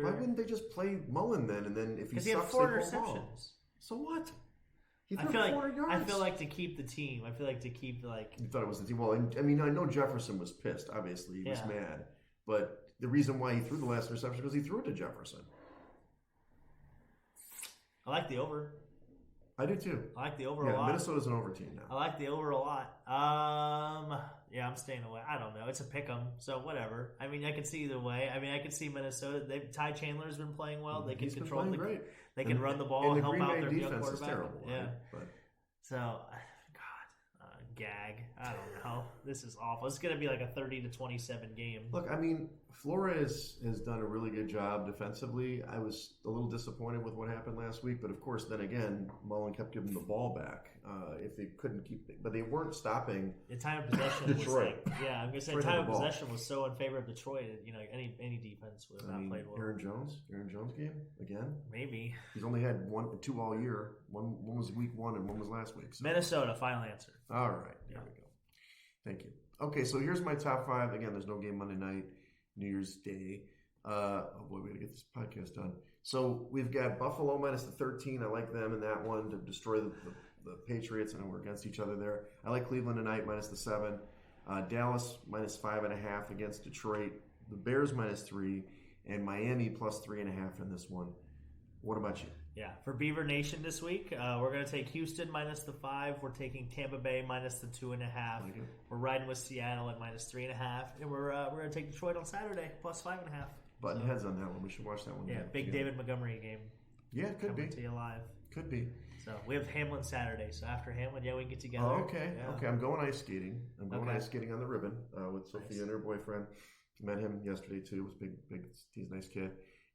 Why wouldn't they just play Mullen then? And then if he sucks, he had 4 interceptions. So what? I feel like to keep the team. I feel like to keep You thought it was the team. Well, I mean, I know Jefferson was pissed. Obviously, he was mad. But the reason why he threw the last interception because he threw it to Jefferson. I like the over. I do too. I like the over a lot. Minnesota's an over team now. I like the over a lot. I'm staying away. I don't know. It's a pick 'em, so whatever. I mean, I can see either way. I mean, I can see Minnesota. Ty Chandler's been playing well. They can control. They can run the ball and help out their young quarterback. Is terrible, right? But. So, gag. I don't know. This is awful. It's going to be like a 30-27 game. Look, I mean, Flores has done a really good job defensively. I was a little disappointed with what happened last week, but of course, then again, Mullen kept giving the ball back. If they couldn't keep it, but they weren't stopping. The time of possession Detroit. was I'm going to say time of possession was so in favor of Detroit. Any defense would have not played well. Aaron Jones game again. Maybe he's only had 2 all year. One was week 1 and one was last week. So. Minnesota, final answer. All right, there we go. Thank you. Okay, so here's my top 5. Again, there's no game Monday night, New Year's Day. Oh boy, we got to get this podcast done. So we've got Buffalo minus the 13. I like them in that one to destroy the Patriots. I know we're against each other there. I like Cleveland tonight minus the 7. Dallas minus 5.5 against Detroit. The Bears minus 3, and Miami plus 3.5 in this one. What about you? Yeah, for Beaver Nation this week, we're going to take Houston minus the 5. We're taking Tampa Bay minus the 2.5. We're riding with Seattle at minus 3.5, and we're going to take Detroit on Saturday plus 5.5. Button heads on that one. We should watch that one. Yeah, big David Montgomery game. Yeah, it could be. To you live. Could be. So we have Hamlin Saturday. So after Hamlin, we can get together. Oh, okay. Yeah. Okay, I'm going ice skating. Ice skating on the ribbon with Sophia and her boyfriend. Met him yesterday too. It was big. He's a nice kid.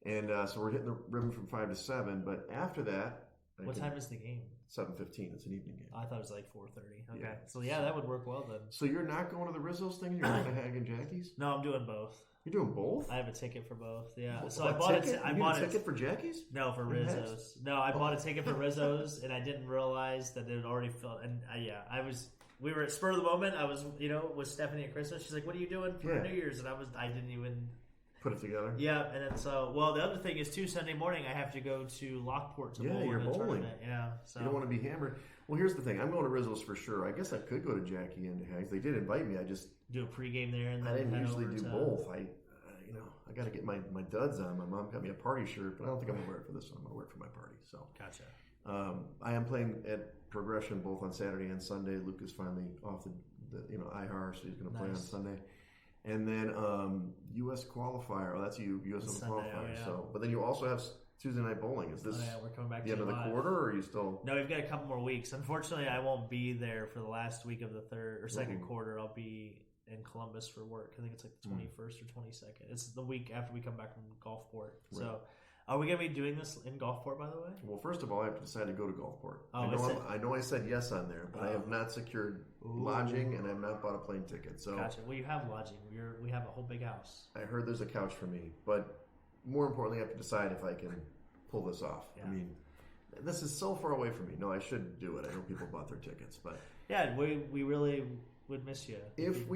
And so we're hitting the ribbon from 5 to 7. But after that, what time is the game? 7:15. It's an evening game. I thought it was like 4:30. Okay, so that would work well then. So you're not going to the Rizzo's thing? You're going to Hag and Jackie's? No, I'm doing both. You're doing both? I have a ticket for both. Yeah. So I bought a ticket for Jackie's? No, for Rizzo's. No, I bought a ticket for Rizzo's, and I didn't realize that it had already filled. And I was we were at spur of the moment. I was, with Stephanie at Christmas. She's like, "What are you doing for New Year's?" And I didn't even put it together. Yeah, and then the other thing is too. Sunday morning, I have to go to Lockport to bowl you're in a bowling. tournament. Yeah, so you don't want to be hammered. Well, here's the thing. I'm going to Rizzo's for sure. I guess I could go to Jackie and Hags. They did invite me. I just do a pregame there, and then I didn't usually do to... both. I got to get my duds on. My mom got me a party shirt, but I don't think I'm gonna wear it for this one. I'm gonna wear it for my party. So gotcha. I am playing at Progression both on Saturday and Sunday. Luke is finally off the IHAR, so he's going to play on Sunday. And then U.S. qualifier. Oh, that's U.S. Open qualifier. Yeah. So, but then you also have Tuesday night bowling. Is this we're coming back the end of the quarter, or are you still? No, we've got a couple more weeks. Unfortunately, I won't be there for the last week of the third or second quarter. I'll be in Columbus for work. I think it's like the 21st or 22nd. It's the week after we come back from Gulfport. Right. So. Are we going to be doing this in Gulfport, by the way? Well, first of all, I have to decide to go to Gulfport. Oh, I know I said yes on there, but I have not secured lodging and I have not bought a plane ticket. So gotcha. Well, you have lodging. We have a whole big house. I heard there's a couch for me, but more importantly, I have to decide if I can pull this off. Yeah. I mean, this is so far away from me. No, I should do it. I know people bought their tickets, but yeah, we really would miss you. If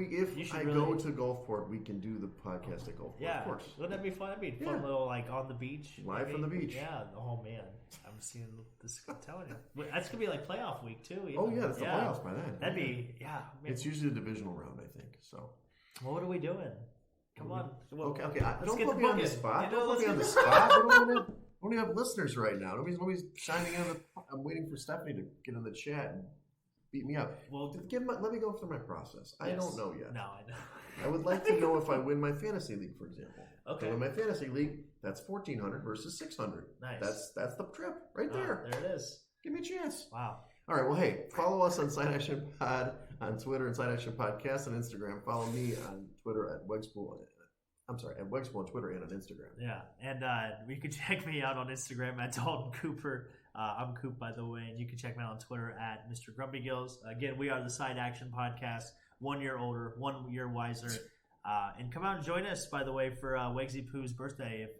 I go to Gulfport, we can do the podcast at Gulfport. Yeah, of course. Wouldn't that be fun? That'd be a fun little on the beach, live from the beach. Yeah. Oh man, I'm seeing this. I'm telling you, that's gonna be like playoff week too. Oh yeah, it's the playoffs by then. That'd be Man. It's usually the divisional round, I think. So. Well, what are we doing? Come on. Well, okay. Don't put me on the spot. Don't put me on the spot. We don't even have listeners right now. Nobody's shining in. I'm waiting for Stephanie to get in the chat and beat me up. Well, let me go through my process. I don't know yet. No, I know. I would like to know if I win my fantasy league, for example. Okay. If I win my fantasy league, that's $1,400 versus $600. Nice. That's the trip right there. There it is. Give me a chance. Wow. All right. Well, hey, follow us on Side Action Pod on Twitter and Side Action Podcast on Instagram. Follow me on Twitter at Wegspool. At Wegspool on Twitter and on Instagram. Yeah, and you can check me out on Instagram at Dalton Cooper. I'm Coop, by the way, and you can check me out on Twitter at Mr. Grumpy Gills. Again, we are the Side Action Podcast, 1 year older, 1 year wiser. And come out and join us, by the way, for Wegsy Pooh's birthday, if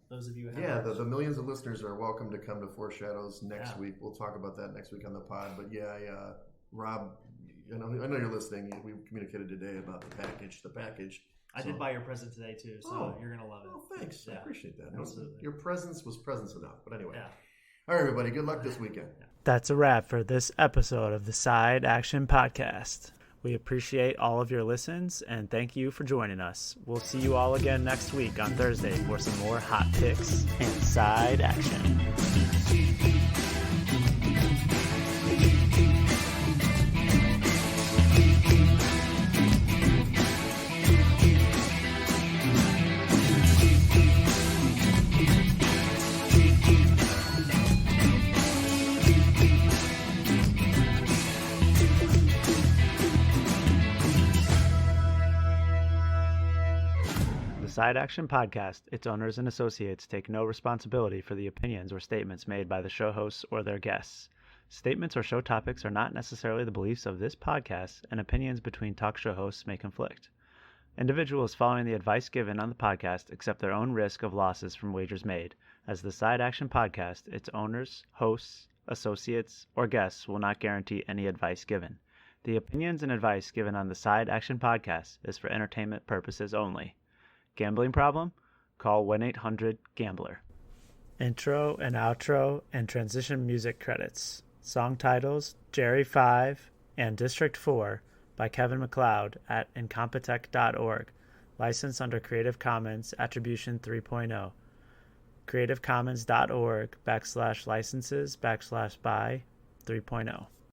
those of you have. Yeah, the millions of listeners are welcome to come to Four Shadows next week. We'll talk about that next week on the pod. But Rob, I know you're listening. We communicated today about the package. I did buy your present today, too, so you're going to love it. Oh, thanks. Yeah. I appreciate that. Absolutely. Your presence was presence enough. But anyway. Yeah. All right, everybody. Good luck this weekend. That's a wrap for this episode of the Side Action Podcast. We appreciate all of your listens, and thank you for joining us. We'll see you all again next week on Thursday for some more hot picks and side action. Side Action Podcast, its owners and associates take no responsibility for the opinions or statements made by the show hosts or their guests. Statements or show topics are not necessarily the beliefs of this podcast, and opinions between talk show hosts may conflict. Individuals following the advice given on the podcast accept their own risk of losses from wagers made, as the Side Action Podcast, its owners, hosts, associates, or guests will not guarantee any advice given. The opinions and advice given on the Side Action Podcast is for entertainment purposes only. Gambling problem? Call 1-800-GAMBLER. Intro and outro and transition music credits. Song titles Jerry 5 and District 4 by Kevin MacLeod at incompetech.org. Licensed under Creative Commons Attribution 3.0. creativecommons.org/licenses/by 3.0.